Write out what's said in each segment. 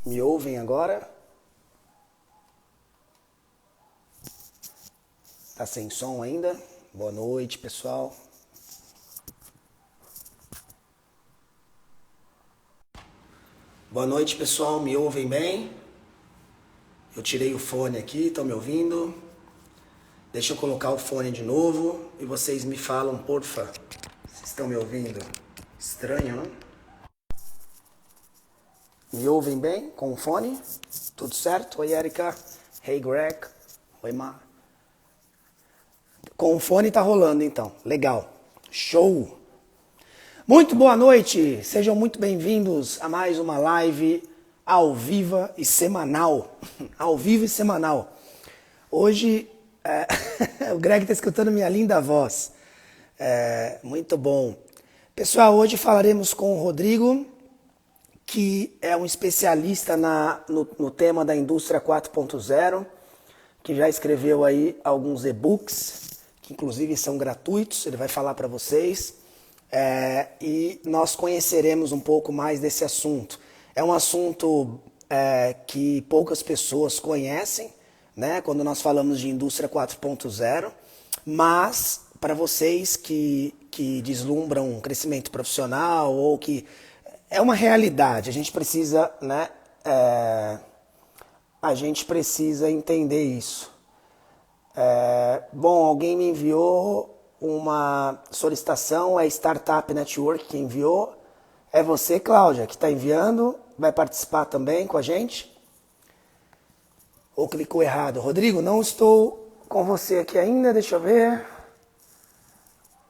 Me ouvem agora? Tá sem som ainda? Boa noite, pessoal. Boa noite, pessoal. Me ouvem bem? Eu tirei o fone aqui, estão me ouvindo? Deixa eu colocar o fone de novo e vocês me falam, porfa. Vocês estão me ouvindo? Estranho, não? Me ouvem bem com o fone? Tudo certo? Oi, Erika. Hey, Greg. Oi, Ma. Com o fone tá rolando, então. Legal. Show! Muito boa noite! Sejam muito bem-vindos a mais uma live ao vivo e semanal. Ao vivo e semanal. Hoje, o Greg tá escutando minha linda voz. Muito bom. Pessoal, hoje falaremos com o Rodrigo, que é um especialista no tema da indústria 4.0, que já escreveu aí alguns e-books, que inclusive são gratuitos, ele vai falar para vocês, e nós conheceremos um pouco mais desse assunto. É um assunto que poucas pessoas conhecem, né, quando nós falamos de indústria 4.0, mas para vocês que deslumbram um crescimento profissional ou que é uma realidade, a gente precisa, né, a gente precisa entender isso. Bom, alguém me enviou uma solicitação, é Startup Network que enviou. É você, Cláudia, que está enviando, vai participar também com a gente? Ou clicou errado? Rodrigo, não estou com você aqui ainda, deixa eu ver.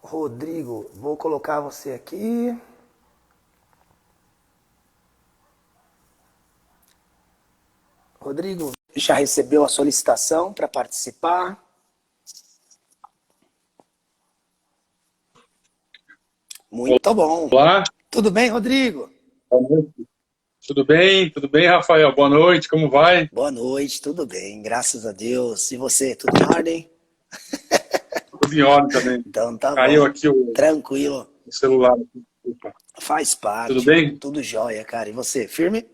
Rodrigo, vou colocar você aqui. Rodrigo, já recebeu a solicitação para participar? Muito bom. Olá, Tudo bem, Rodrigo? boa noite. Tudo bem? Tudo bem, Rafael? Boa noite, como vai? Boa noite, tudo bem, graças a Deus. E você, tudo em ordem? Tudo em ordem também. Então tá Caiu bom. aqui o Tranquilo. celular. Opa. Faz Tudo parte. bem? Tudo jóia, cara. E você, firme?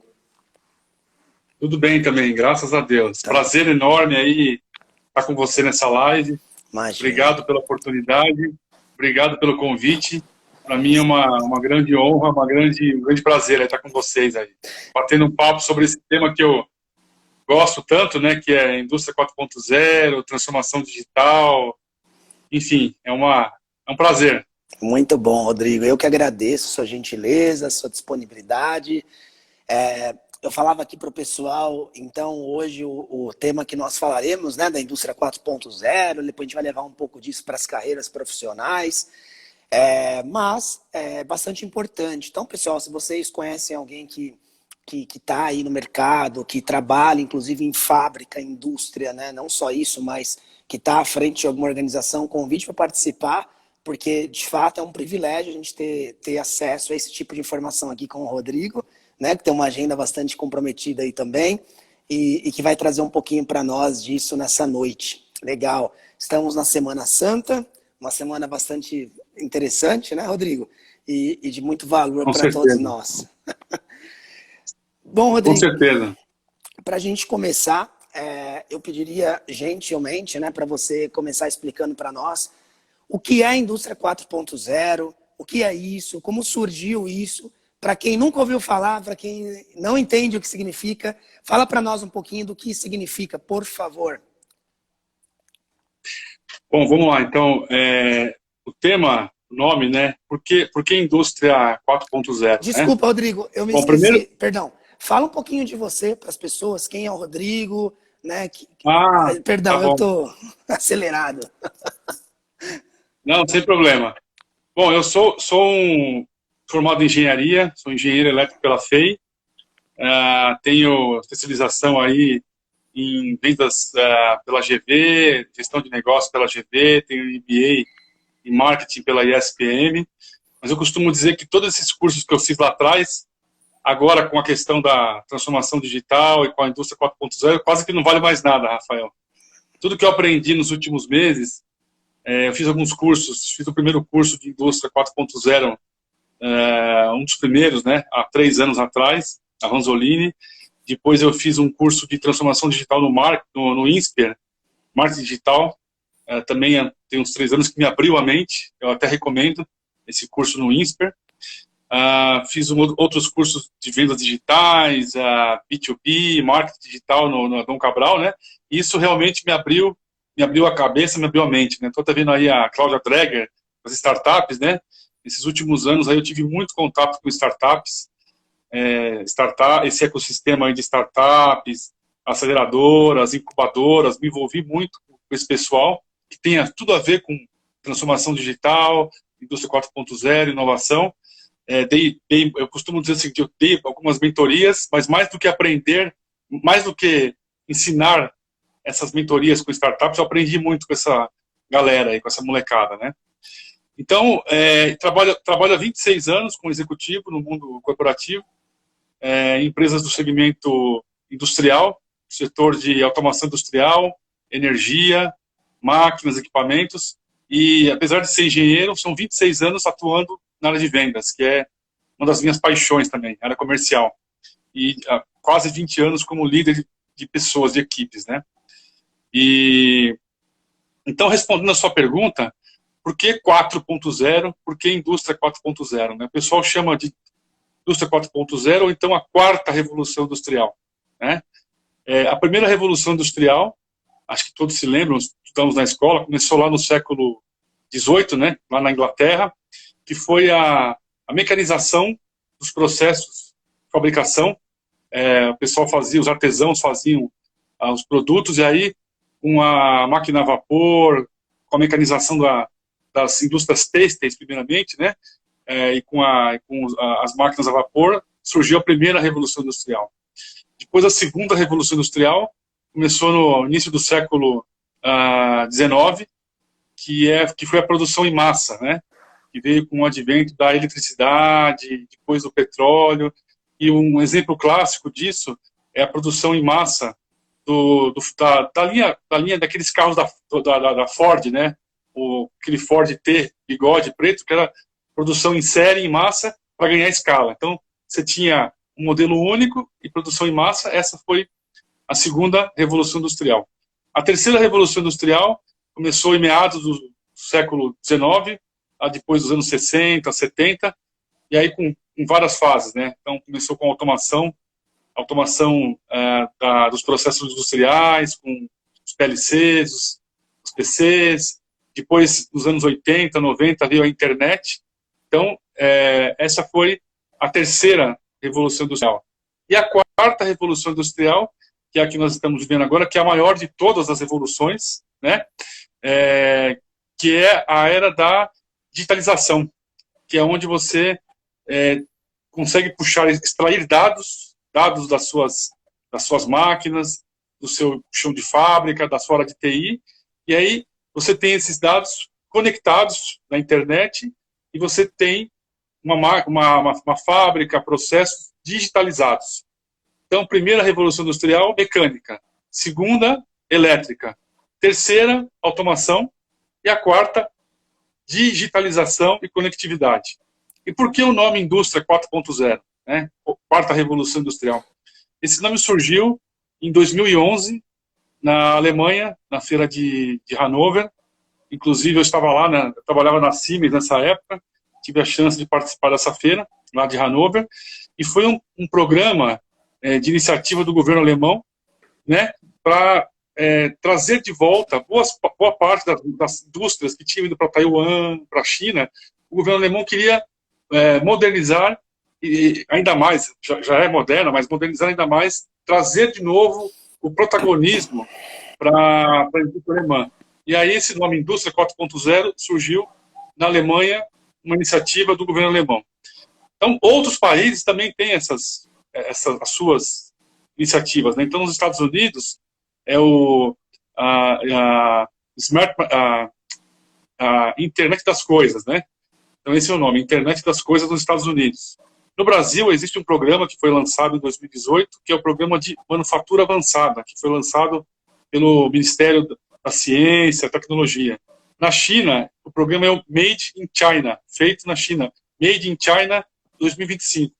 Tudo bem também, graças a Deus. Então, Prazer enorme aí estar com você nessa live. imagina. Obrigado pela oportunidade, obrigado pelo convite. Para mim é uma grande honra, um grande prazer aí estar com vocês aí. Batendo um papo sobre esse tema que eu gosto tanto, né, que é a indústria 4.0, transformação digital. Enfim, é um prazer. Muito bom, Rodrigo. Eu que agradeço sua gentileza, sua disponibilidade. Eu falava aqui para o pessoal, então hoje o tema que nós falaremos, né, da indústria 4.0, depois a gente vai levar um pouco disso para as carreiras profissionais, mas é bastante importante. Então, pessoal, se vocês conhecem alguém que está aí no mercado, que trabalha inclusive em fábrica, indústria, né, não só isso, mas que está à frente de alguma organização, convite para participar, porque de fato é um privilégio a gente ter acesso a esse tipo de informação aqui com o Rodrigo, né, que tem uma agenda bastante comprometida aí também, e que vai trazer um pouquinho para nós disso nessa noite. Legal. Estamos na Semana Santa, uma semana bastante interessante, né, Rodrigo? E de muito valor Com para todos certeza. nós. Bom, Com Rodrigo, certeza. para a gente começar, eu pediria gentilmente, né, para você começar explicando para nós o que é a indústria 4.0, o que é isso, como surgiu isso. Para quem nunca ouviu falar, para quem não entende o que significa, fala para nós um pouquinho do que significa, por favor. Bom, vamos lá. Então, o tema, o nome, né? Por que indústria 4.0, né? Desculpa, Rodrigo, eu me Bom, primeiro... esqueci, perdão. Fala um pouquinho de você para as pessoas, quem é o Rodrigo, né? Tá Perdão, eu bom. tô acelerado. Não, sem problema. Bom, eu sou um formado em engenharia, sou engenheiro elétrico pela FEI, tenho especialização aí em vendas pela GV, gestão de negócios pela GV, tenho MBA em marketing pela ISPM, mas eu costumo dizer que todos esses cursos que eu fiz lá atrás, agora com a questão da transformação digital e com a indústria 4.0, quase que não vale mais nada, Rafael. Tudo que eu aprendi nos últimos meses, eu fiz alguns cursos, fiz o primeiro curso de indústria 4.0, um dos primeiros, né, há 3 anos atrás, a Ranzolini, Depois eu fiz um curso de transformação digital no INSPER, marketing digital. Também tem uns 3 anos que me abriu a mente. Eu até recomendo esse curso no INSPER. Fiz outros cursos de vendas digitais, B2B, marketing digital no Adão Cabral, né? E isso realmente me abriu a cabeça, me abriu a mente, né? Então tá vendo aí a Cláudia Dreger, as startups, né? Nesses últimos anos aí eu tive muito contato com startups, esse ecossistema aí de startups, aceleradoras, incubadoras, me envolvi muito com esse pessoal, que tem tudo a ver com transformação digital, indústria 4.0, inovação. Eu costumo dizer assim, que eu dei algumas mentorias, mas mais do que aprender, mais do que ensinar essas mentorias com startups, eu aprendi muito com essa galera aí, com essa molecada, né? Então, trabalho há 26 anos como executivo no mundo corporativo, em empresas do segmento industrial, setor de automação industrial, energia, máquinas, equipamentos, e apesar de ser engenheiro, são 26 anos atuando na área de vendas, que é uma das minhas paixões também, área comercial. E há quase 20 anos como líder de pessoas, de equipes, né? E então, respondendo a sua pergunta, por que 4.0? Por que indústria 4.0? Né? O pessoal chama de indústria 4.0 ou então a quarta revolução industrial, né? A primeira revolução industrial, acho que todos se lembram, estudamos na escola, começou lá no século XVIII, né? Lá na Inglaterra, que foi a mecanização dos processos de fabricação. O pessoal os artesãos faziam os produtos, e aí com a máquina a vapor, com a mecanização das indústrias têxteis, primeiramente, né? E com as máquinas a vapor, surgiu a primeira revolução industrial. Depois, a segunda revolução industrial começou no início do século XIX, que foi a produção em massa, né? Que veio com o advento da eletricidade, depois do petróleo, e um exemplo clássico disso é a produção em massa da linha daqueles carros da Ford, né? Aquele Ford T, bigode preto, que era produção em série, em massa, para ganhar escala. Então, você tinha um modelo único e produção em massa. Essa foi a segunda revolução industrial. A terceira revolução industrial começou em meados do século XIX, depois dos anos 60, 70, e aí com várias fases, né? Então, começou com a automação dos processos industriais, com os PLCs, os PCs. Depois, nos anos 80, 90, veio a internet. Então, essa foi a terceira revolução industrial. E a quarta revolução industrial, que é a que nós estamos vivendo agora, que é a maior de todas as revoluções, né? Que é a era da digitalização, que é onde você consegue extrair dados das suas máquinas, do seu chão de fábrica, da sua área de TI, e aí você tem esses dados conectados na internet e você tem uma fábrica, processos digitalizados. Então, primeira revolução industrial, mecânica. Segunda, elétrica. Terceira, automação. E a quarta, digitalização e conectividade. E por que o nome Indústria 4.0? Né? Quarta revolução industrial. Esse nome surgiu em 2011, na Alemanha, na feira de Hannover. Inclusive, eu estava lá, eu trabalhava na Siemens nessa época, tive a chance de participar dessa feira, lá de Hannover, e foi um programa de iniciativa do governo alemão, né, para trazer de volta boa parte das indústrias que tinham ido para Taiwan, para a China. O governo alemão queria modernizar, e ainda mais, já é moderna, mas modernizar ainda mais, trazer de novo o protagonismo para a indústria alemã. E aí esse nome Indústria 4.0 surgiu na Alemanha, uma iniciativa do governo alemão. Então, outros países também têm as suas iniciativas, né? Então, nos Estados Unidos, é a Internet das Coisas, né? Então, esse é o nome, Internet das Coisas nos Estados Unidos. No Brasil, existe um programa que foi lançado em 2018, que é o Programa de Manufatura Avançada, que foi lançado pelo Ministério da Ciência e Tecnologia. Na China, o programa é o Made in China, feito na China. Made in China 2025.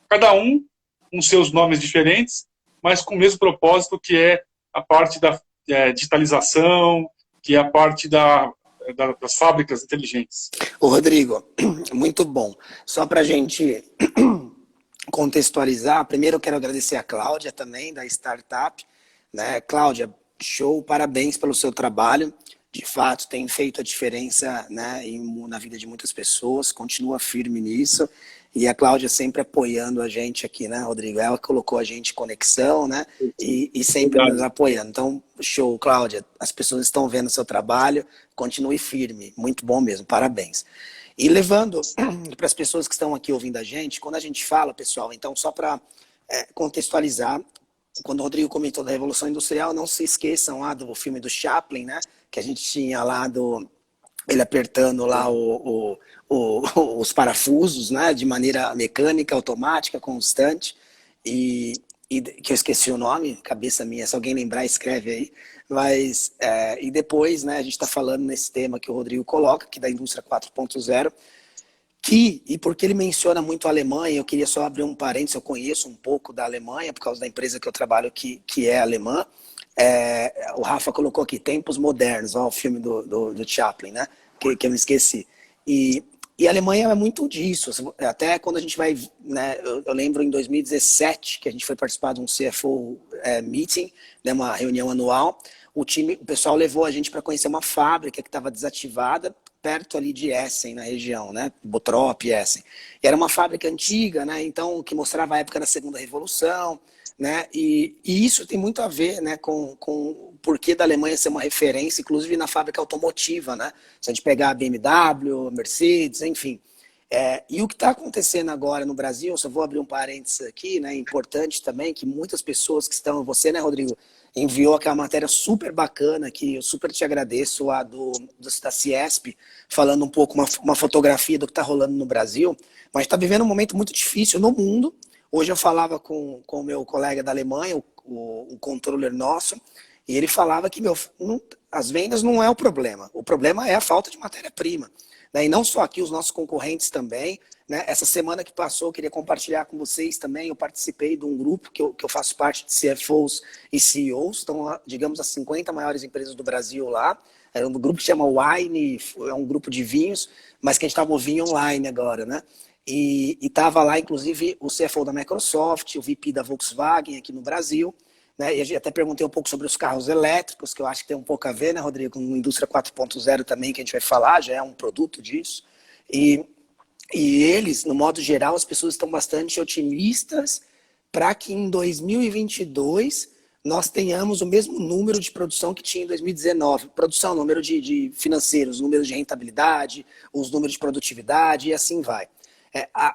Cada um com seus nomes diferentes, mas com o mesmo propósito, que é a parte da digitalização, que é a parte das fábricas inteligentes. Ô, Rodrigo, muito bom. Só para a gente contextualizar, primeiro eu quero agradecer a Cláudia também, da Startup. Né? Cláudia, show, parabéns pelo seu trabalho. De fato, tem feito a diferença, né, na vida de muitas pessoas, continua firme nisso. E a Cláudia sempre apoiando a gente aqui, né, Rodrigo? Ela colocou a gente em conexão, né? E sempre nos apoiando. Então, show, Cláudia. As pessoas estão vendo o seu trabalho, continue firme. Muito bom mesmo, parabéns. E levando para as pessoas que estão aqui ouvindo a gente, quando a gente fala, pessoal, então só para contextualizar, quando o Rodrigo comentou da Revolução Industrial, não se esqueçam lá do filme do Chaplin, né? Que a gente tinha lá ele apertando lá os parafusos, né? De maneira mecânica, automática, constante. E que eu esqueci o nome, cabeça minha, se alguém lembrar, escreve aí. Mas, e depois, né, a gente está falando nesse tema que o Rodrigo coloca, que da indústria 4.0, e porque ele menciona muito a Alemanha, eu queria só abrir um parênteses, eu conheço um pouco da Alemanha, por causa da empresa que eu trabalho, que é alemã. O Rafa colocou aqui, Tempos Modernos, ó, o filme do Chaplin, né? Que eu me esqueci. E a Alemanha é muito disso. Até quando a gente vai, né? Eu lembro em 2017 que a gente foi participar de um CFO meeting, né, uma reunião anual. O pessoal levou a gente para conhecer uma fábrica que estava desativada perto ali de Essen, na região, né? Bottrop, Essen. E era uma fábrica antiga, né? Então, que mostrava a época da Segunda Revolução, né? E isso tem muito a ver, né, com o porquê da Alemanha ser uma referência, inclusive na fábrica automotiva, né? Se a gente pegar a BMW, Mercedes, enfim. E o que está acontecendo agora no Brasil, eu só vou abrir um parênteses aqui, né? Importante também que muitas pessoas que estão, você, né, Rodrigo, enviou aquela matéria super bacana que eu super te agradeço, a da Ciesp, falando um pouco, uma fotografia do que está rolando no Brasil, mas está vivendo um momento muito difícil no mundo. Hoje eu falava com o meu colega da Alemanha, o controller nosso, e ele falava que as vendas não é o problema é a falta de matéria-prima. Né? E não só aqui, os nossos concorrentes também. Né? Essa semana que passou, eu queria compartilhar com vocês também, eu participei de um grupo que eu faço parte de CFOs e CEOs, estão, digamos, as 50 maiores empresas do Brasil lá. Era um grupo que chama Wine, é um grupo de vinhos, mas que a gente estava vinho online agora, né? E estava lá, inclusive, o CFO da Microsoft, o VP da Volkswagen aqui no Brasil, né? E a gente até perguntei um pouco sobre os carros elétricos, que eu acho que tem um pouco a ver, né, Rodrigo, com a indústria 4.0 também, que a gente vai falar, já é um produto disso. E eles, no modo geral, as pessoas estão bastante otimistas para que em 2022 nós tenhamos o mesmo número de produção que tinha em 2019. Produção, número de financeiros, número de rentabilidade, os números de produtividade e assim vai.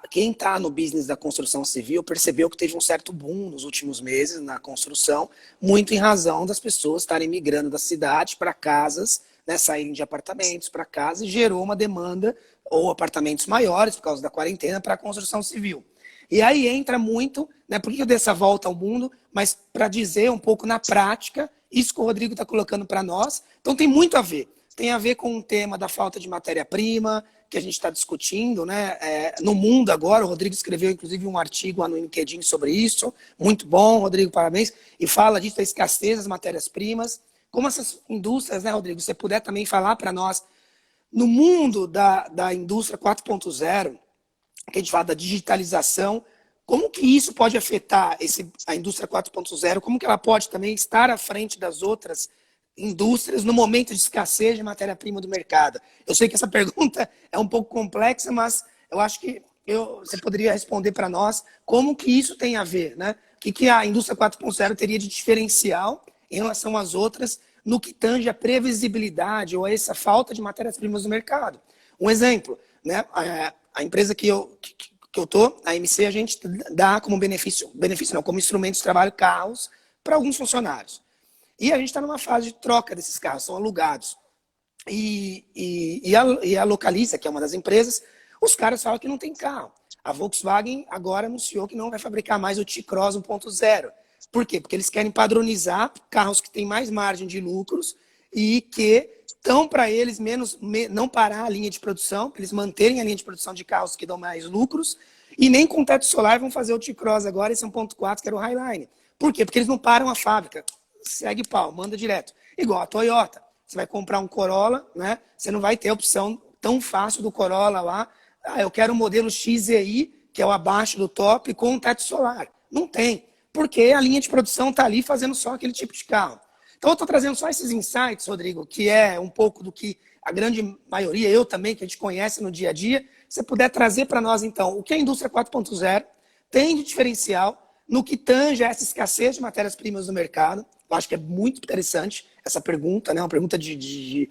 Quem está no business da construção civil percebeu que teve um certo boom nos últimos meses na construção, muito em razão das pessoas estarem migrando da cidade para casas, né, saírem de apartamentos para casas, e gerou uma demanda ou apartamentos maiores por causa da quarentena para a construção civil. E aí entra muito, né, por que eu dei essa volta ao mundo, mas para dizer um pouco na prática, isso que o Rodrigo está colocando para nós, então tem muito a ver. Tem a ver com o tema da falta de matéria-prima, que a gente está discutindo, né? No mundo agora, o Rodrigo escreveu inclusive um artigo lá no LinkedIn sobre isso, muito bom, Rodrigo, parabéns, e fala disso, da escassez das matérias-primas, como essas indústrias, né, Rodrigo, se você puder também falar para nós, no mundo da indústria 4.0, que a gente fala da digitalização, como que isso pode afetar a indústria 4.0, como que ela pode também estar à frente das outras indústrias no momento de escassez de matéria-prima do mercado? Eu sei que essa pergunta é um pouco complexa, mas eu acho que você poderia responder para nós como que isso tem a ver, né? O que a indústria 4.0 teria de diferencial em relação às outras no que tange a previsibilidade ou a essa falta de matérias-primas no mercado. Um exemplo, né? A empresa que eu estou, a MC, a gente dá como benefício não, como instrumento de trabalho carros para alguns funcionários. E a gente está numa fase de troca desses carros, são alugados. E a Localiza, que é uma das empresas, os caras falam que não tem carro. A Volkswagen agora anunciou que não vai fabricar mais o T-Cross 1.0. Por quê? Porque eles querem padronizar carros que têm mais margem de lucros e que estão para eles não parar a linha de produção, para eles manterem a linha de produção de carros que dão mais lucros, e nem com teto solar vão fazer o T-Cross agora, esse 1.4, que era o Highline. Por quê? Porque eles não param a fábrica. Segue pau, manda direto. Igual a Toyota. Você vai comprar um Corolla, né? Você não vai ter a opção tão fácil do Corolla lá. Ah, eu quero o modelo XEI, que é o abaixo do top, com um teto solar. Não tem. Porque a linha de produção está ali fazendo só aquele tipo de carro. Então, eu estou trazendo só esses insights, Rodrigo, que é um pouco do que a grande maioria, eu também, que a gente conhece no dia a dia. Se você puder trazer para nós, então, o que a indústria 4.0 tem de diferencial no que tange a essa escassez de matérias-primas no mercado. Eu acho que é muito interessante essa pergunta, né? Uma pergunta que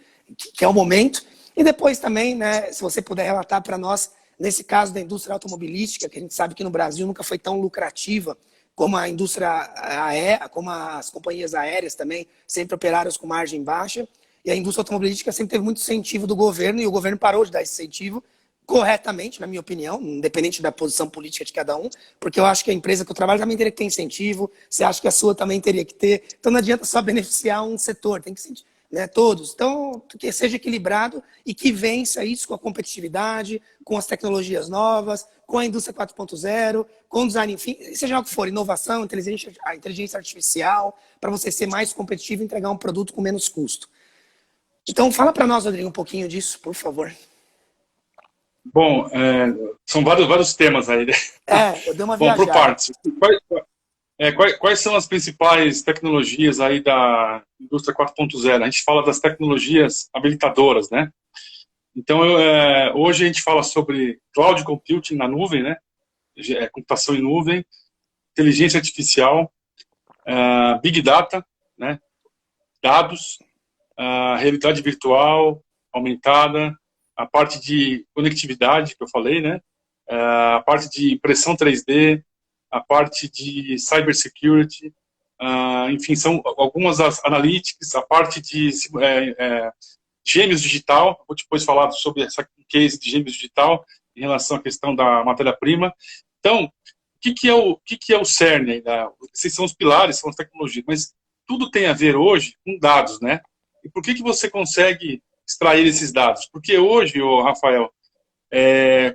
é o momento. E depois também, né, se você puder relatar para nós, nesse caso da indústria automobilística, que a gente sabe que no Brasil nunca foi tão lucrativa como a indústria aérea, como as companhias aéreas também, sempre operaram com margem baixa. E a indústria automobilística sempre teve muito incentivo do governo, e o governo parou de dar esse incentivo, corretamente, na minha opinião, independente da posição política de cada um, porque eu acho que a empresa que eu trabalho também teria que ter incentivo, você acha que a sua também teria que ter, então não adianta só beneficiar um setor, tem que ser, né, todos. Então, que seja equilibrado e que vença isso com a competitividade, com as tecnologias novas, com a indústria 4.0, com o design, enfim, seja o que for, inovação, a inteligência artificial, para você ser mais competitivo e entregar um produto com menos custo. Então, fala para nós, Rodrigo, um pouquinho disso, por favor. Bom, são vários temas aí, né? Eu dei uma Bom, viajada. por partes. Quais são as principais tecnologias aí da indústria 4.0? A gente fala das tecnologias habilitadoras, né? Então, hoje a gente fala sobre cloud computing na nuvem, né? Computação em nuvem, inteligência artificial, big data, né? Dados, realidade virtual aumentada, a parte de conectividade que eu falei, né? A parte de impressão 3D, a parte de cybersecurity, enfim, são algumas das analytics, a parte de gêmeos digital. Vou depois falar sobre essa case de gêmeos digital em relação à questão da matéria-prima. Então, o que é o cerne? Esses são os pilares, são as tecnologias, mas tudo tem a ver hoje com dados, né? E por que você consegue extrair esses dados? Porque hoje, Rafael,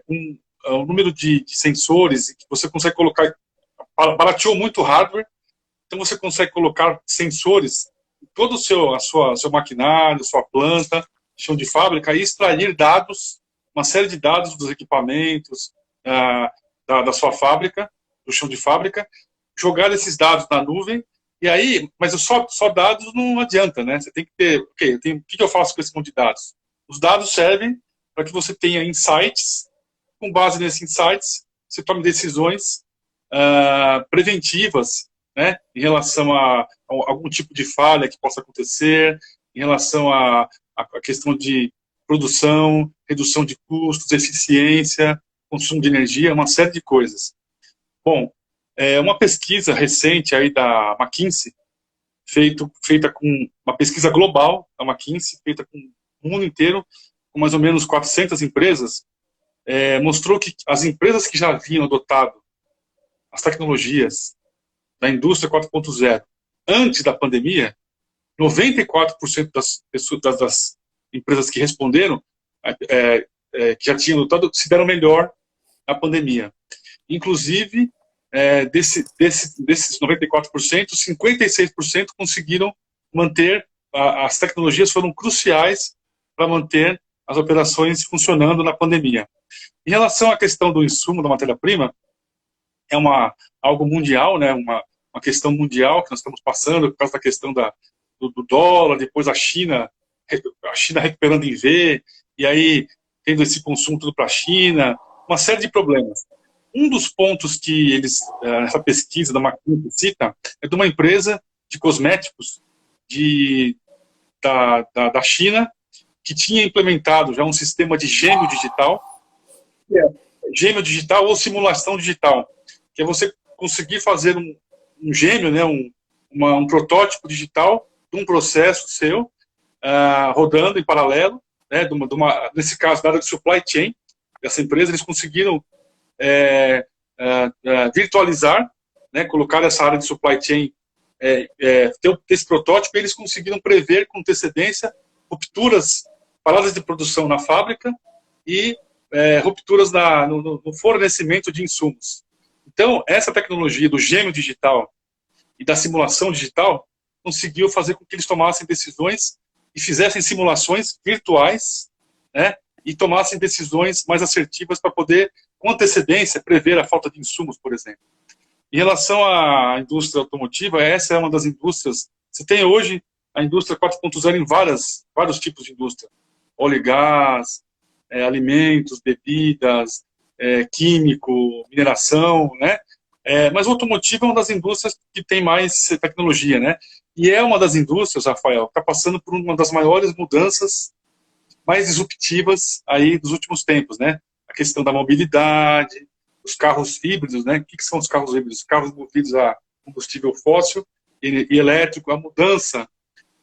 com o número de sensores que você consegue colocar, barateou muito o hardware, então você consegue colocar sensores em todo seu maquinário, sua planta, chão de fábrica, e extrair dados, uma série de dados dos equipamentos da sua fábrica, do chão de fábrica, jogar esses dados na nuvem. E aí, mas só dados não adianta, né? Você tem que ter, o que eu faço com esse monte de dados? Os dados servem para que você tenha insights, com base nesses insights, você tome decisões preventivas, né? Em relação a algum tipo de falha que possa acontecer, em relação à questão de produção, redução de custos, eficiência, consumo de energia, uma série de coisas. Bom, uma pesquisa recente aí da McKinsey, feita com uma pesquisa global da McKinsey, feita com o mundo inteiro, com mais ou menos 400 empresas, mostrou que as empresas que já haviam adotado as tecnologias da indústria 4.0 antes da pandemia, 94% das empresas que responderam, que já tinham adotado, se deram melhor na pandemia. Inclusive, desses 94%, 56% conseguiram manter, as tecnologias foram cruciais para manter as operações funcionando na pandemia. Em relação à questão do insumo da matéria-prima, é algo mundial, né, uma questão mundial que nós estamos passando por causa da questão do dólar, depois a China recuperando em V, e aí tendo esse consumo tudo para a China, uma série de problemas. Um dos pontos que essa pesquisa da McKinsey cita é de uma empresa de cosméticos da China que tinha implementado já um sistema de gêmeo digital, ou simulação digital, que é você conseguir fazer um gêmeo, né, um protótipo digital de um processo seu, rodando em paralelo, né, nesse caso, da área de supply chain, dessa empresa, eles conseguiram virtualizar, né, colocar essa área de supply chain, ter esse protótipo, e eles conseguiram prever com antecedência rupturas, paradas de produção na fábrica e rupturas no fornecimento de insumos. Então, essa tecnologia do gêmeo digital e da simulação digital, conseguiu fazer com que eles tomassem decisões e fizessem simulações virtuais, né, e tomassem decisões mais assertivas para poder, com antecedência, prever a falta de insumos, por exemplo. Em relação à indústria automotiva, essa é uma das indústrias. Você tem hoje a indústria 4.0 em vários tipos de indústria. Óleo e gás, alimentos, bebidas, químico, mineração, né? Mas o automotivo é uma das indústrias que tem mais tecnologia, né? E é uma das indústrias, Rafael, que está passando por uma das maiores mudanças mais disruptivas aí dos últimos tempos, né? A questão da mobilidade, os carros híbridos, né? O que são os carros híbridos? Carros movidos a combustível fóssil e elétrico, a mudança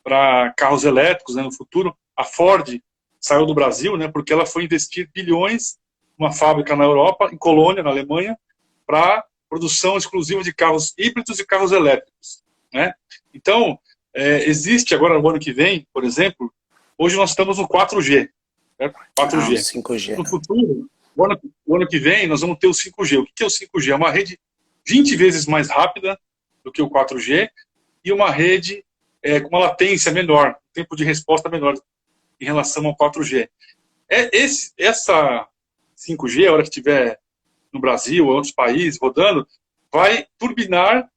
para carros elétricos, né, no futuro. A Ford saiu do Brasil, né, porque ela foi investir bilhões numa fábrica na Europa, em Colônia, na Alemanha, para produção exclusiva de carros híbridos e carros elétricos, né? Então, existe agora, no ano que vem, por exemplo, hoje nós estamos no 4G, né? 4G. 5G. No futuro, o ano que vem, nós vamos ter o 5G. O que é o 5G? É uma rede 20 vezes mais rápida do que o 4G e uma rede com uma latência menor, tempo de resposta menor em relação ao 4G. Essa 5G, a hora que estiver no Brasil ou em outros países rodando, vai turbinar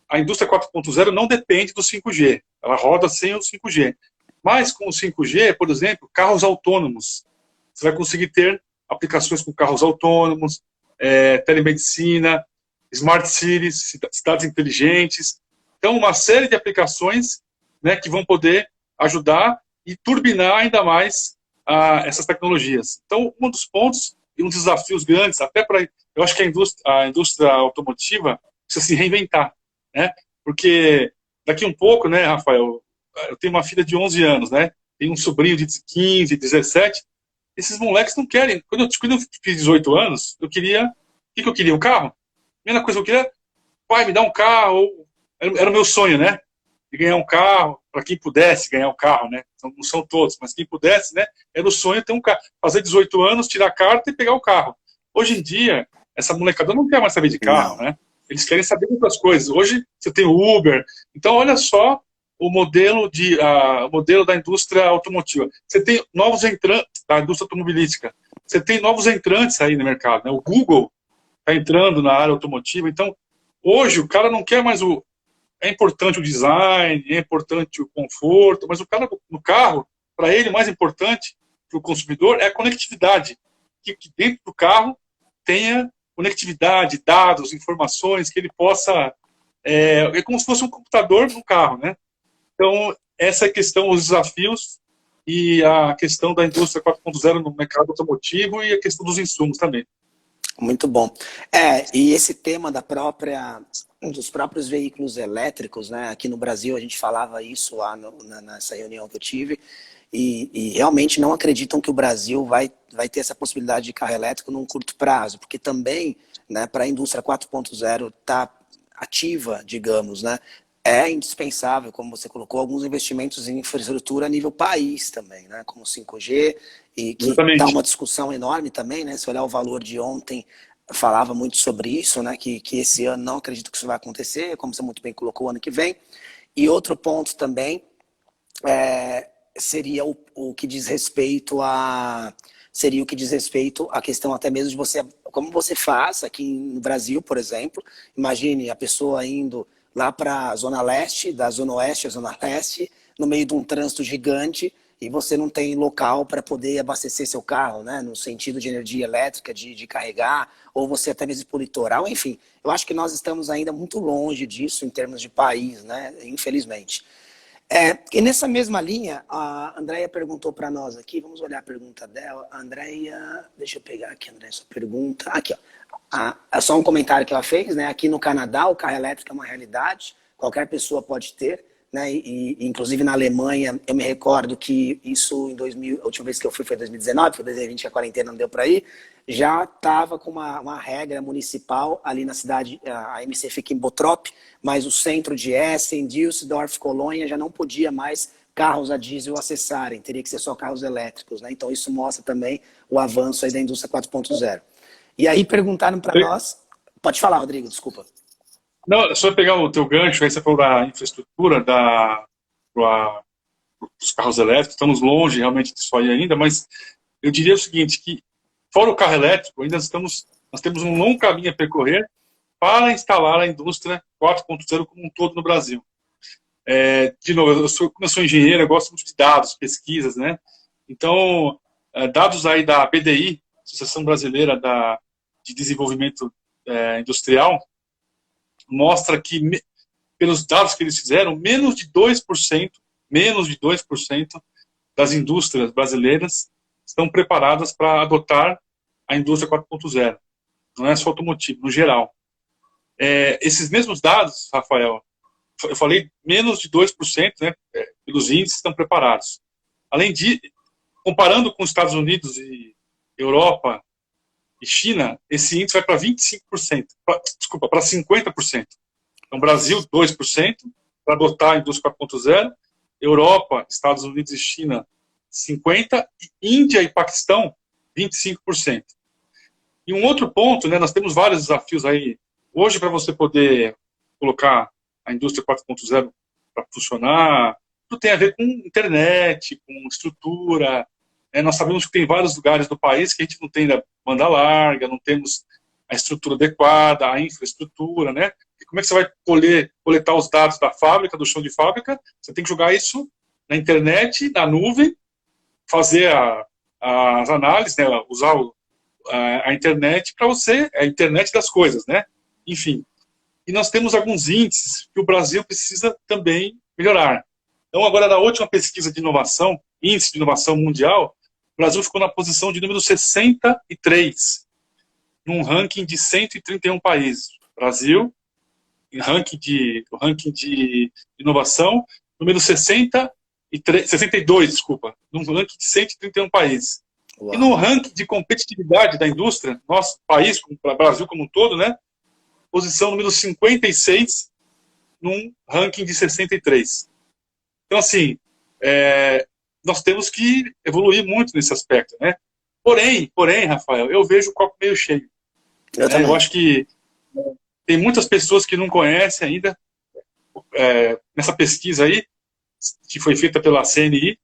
a indústria 4.0, não depende do 5G, ela roda sem o 5G. Mas com o 5G, por exemplo, carros autônomos, você vai conseguir ter aplicações com carros autônomos, telemedicina, smart cities, cidades inteligentes. Então, uma série de aplicações, né, que vão poder ajudar e turbinar ainda mais essas tecnologias. Então, um dos pontos e um dos desafios grandes, até para... Eu acho que a indústria automotiva precisa se reinventar, né? Porque daqui um pouco, né, Rafael, eu tenho uma filha de 11 anos, né? Tenho um sobrinho de 15, 17. Esses moleques não querem... Quando eu fiz 18 anos, eu queria... O que eu queria? Um carro? A primeira coisa que eu queria... Pai, me dá um carro. Era o meu sonho, né? De ganhar um carro, para quem pudesse ganhar um carro, né? Não são todos, mas quem pudesse, né? Era o sonho ter um carro. Fazer 18 anos, tirar a carta e pegar o carro. Hoje em dia, essa molecada não quer mais saber de carro, né? Eles querem saber de outras coisas. Hoje, você tem o Uber. Então, olha só o modelo da indústria automotiva. Você tem novos entrantes da indústria automobilística. Você tem novos entrantes aí no mercado, né? O Google está entrando na área automotiva. Então, hoje, o cara não quer mais o... É importante o design, é importante o conforto, mas o cara no carro, para ele, o mais importante para o consumidor é a conectividade. Que dentro do carro tenha conectividade, dados, informações, que ele possa... É como se fosse um computador no carro, né? Então, essa é a questão, os desafios e a questão da indústria 4.0 no mercado automotivo e a questão dos insumos também. Muito bom. E esse tema dos próprios veículos elétricos, né? Aqui no Brasil a gente falava isso lá nessa reunião que eu tive, e realmente não acreditam que o Brasil vai ter essa possibilidade de carro elétrico num curto prazo, porque também, né, para a indústria 4.0 estar ativa, digamos, né, é indispensável, como você colocou, alguns investimentos em infraestrutura a nível país também, né, como 5G, e que dá uma discussão enorme também, né, se olhar o valor de ontem, falava muito sobre isso, né, que esse ano não acredito que isso vai acontecer, como você muito bem colocou, o ano que vem. E outro ponto também seria o que diz respeito à questão até mesmo de você, como você faz aqui no Brasil, por exemplo. Imagine a pessoa indo lá para a Zona Leste, da Zona Oeste à Zona Leste, no meio de um trânsito gigante, e você não tem local para poder abastecer seu carro, né? No sentido de energia elétrica, de carregar, ou você até mesmo por litoral, enfim. Eu acho que nós estamos ainda muito longe disso em termos de país, né? Infelizmente. E nessa mesma linha, a Andréia perguntou para nós aqui, vamos olhar a pergunta dela. A Andréia, deixa eu pegar aqui, Andréia, sua pergunta. Aqui, ó. É só um comentário que ela fez, né? Aqui no Canadá, o carro elétrico é uma realidade, qualquer pessoa pode ter, né? E inclusive na Alemanha, eu me recordo que isso em 2000, a última vez que eu fui foi em 2019, foi 2020, a quarentena não deu para ir, já estava com uma regra municipal ali na cidade, a MC fica em Bottrop, mas o centro de Essen, Düsseldorf, Colônia, já não podia mais carros a diesel acessarem, teria que ser só carros elétricos, né? Então isso mostra também o avanço aí da indústria 4.0. E aí perguntaram para nós... Pode falar, Rodrigo, desculpa. Não, só pegar o teu gancho, aí você falou da infraestrutura, dos carros elétricos, estamos longe realmente disso aí ainda, mas eu diria o seguinte, que fora o carro elétrico, nós temos um longo caminho a percorrer para instalar a indústria 4.0 como um todo no Brasil. De novo, como eu sou engenheiro, eu gosto muito de dados, pesquisas, né? Então, dados aí da BDI, Associação Brasileira de Desenvolvimento Industrial, mostra que, pelos dados que eles fizeram, menos de 2% das indústrias brasileiras estão preparadas para adotar a indústria 4.0. Não é só automotivo, no geral. Esses mesmos dados, Rafael, eu falei menos de 2%, né, pelos índices, estão preparados. Além de, comparando com os Estados Unidos e Europa e China, esse índice vai para 25%, para 50%. Então, Brasil, 2%, para adotar a indústria 4.0, Europa, Estados Unidos e China, 50%, e Índia e Paquistão, 25%. E um outro ponto, né, nós temos vários desafios aí. Hoje, para você poder colocar a indústria 4.0 para funcionar, tudo tem a ver com internet, com estrutura. Nós sabemos que tem vários lugares do país que a gente não tem a banda larga, não temos a estrutura adequada, a infraestrutura, né? E como é que você vai coletar os dados da fábrica, do chão de fábrica? Você tem que jogar isso na internet, na nuvem, fazer as análises, né? Usar a internet para você, é a internet das coisas, né? Enfim. E nós temos alguns índices que o Brasil precisa também melhorar. Então, agora, na última pesquisa de inovação, índice de inovação mundial, o Brasil ficou na posição de número 63, num ranking de 131 países. Brasil, em ranking de inovação, número 62, desculpa, num ranking de 131 países. Uau. E no ranking de competitividade da indústria, nosso país, o Brasil como um todo, né, posição número 56, num ranking de 63. Então, assim, nós temos que evoluir muito nesse aspecto, né? Porém, Rafael, eu vejo o copo meio cheio. Eu acho que tem muitas pessoas que não conhecem ainda, nessa pesquisa aí, que foi feita pela CNI,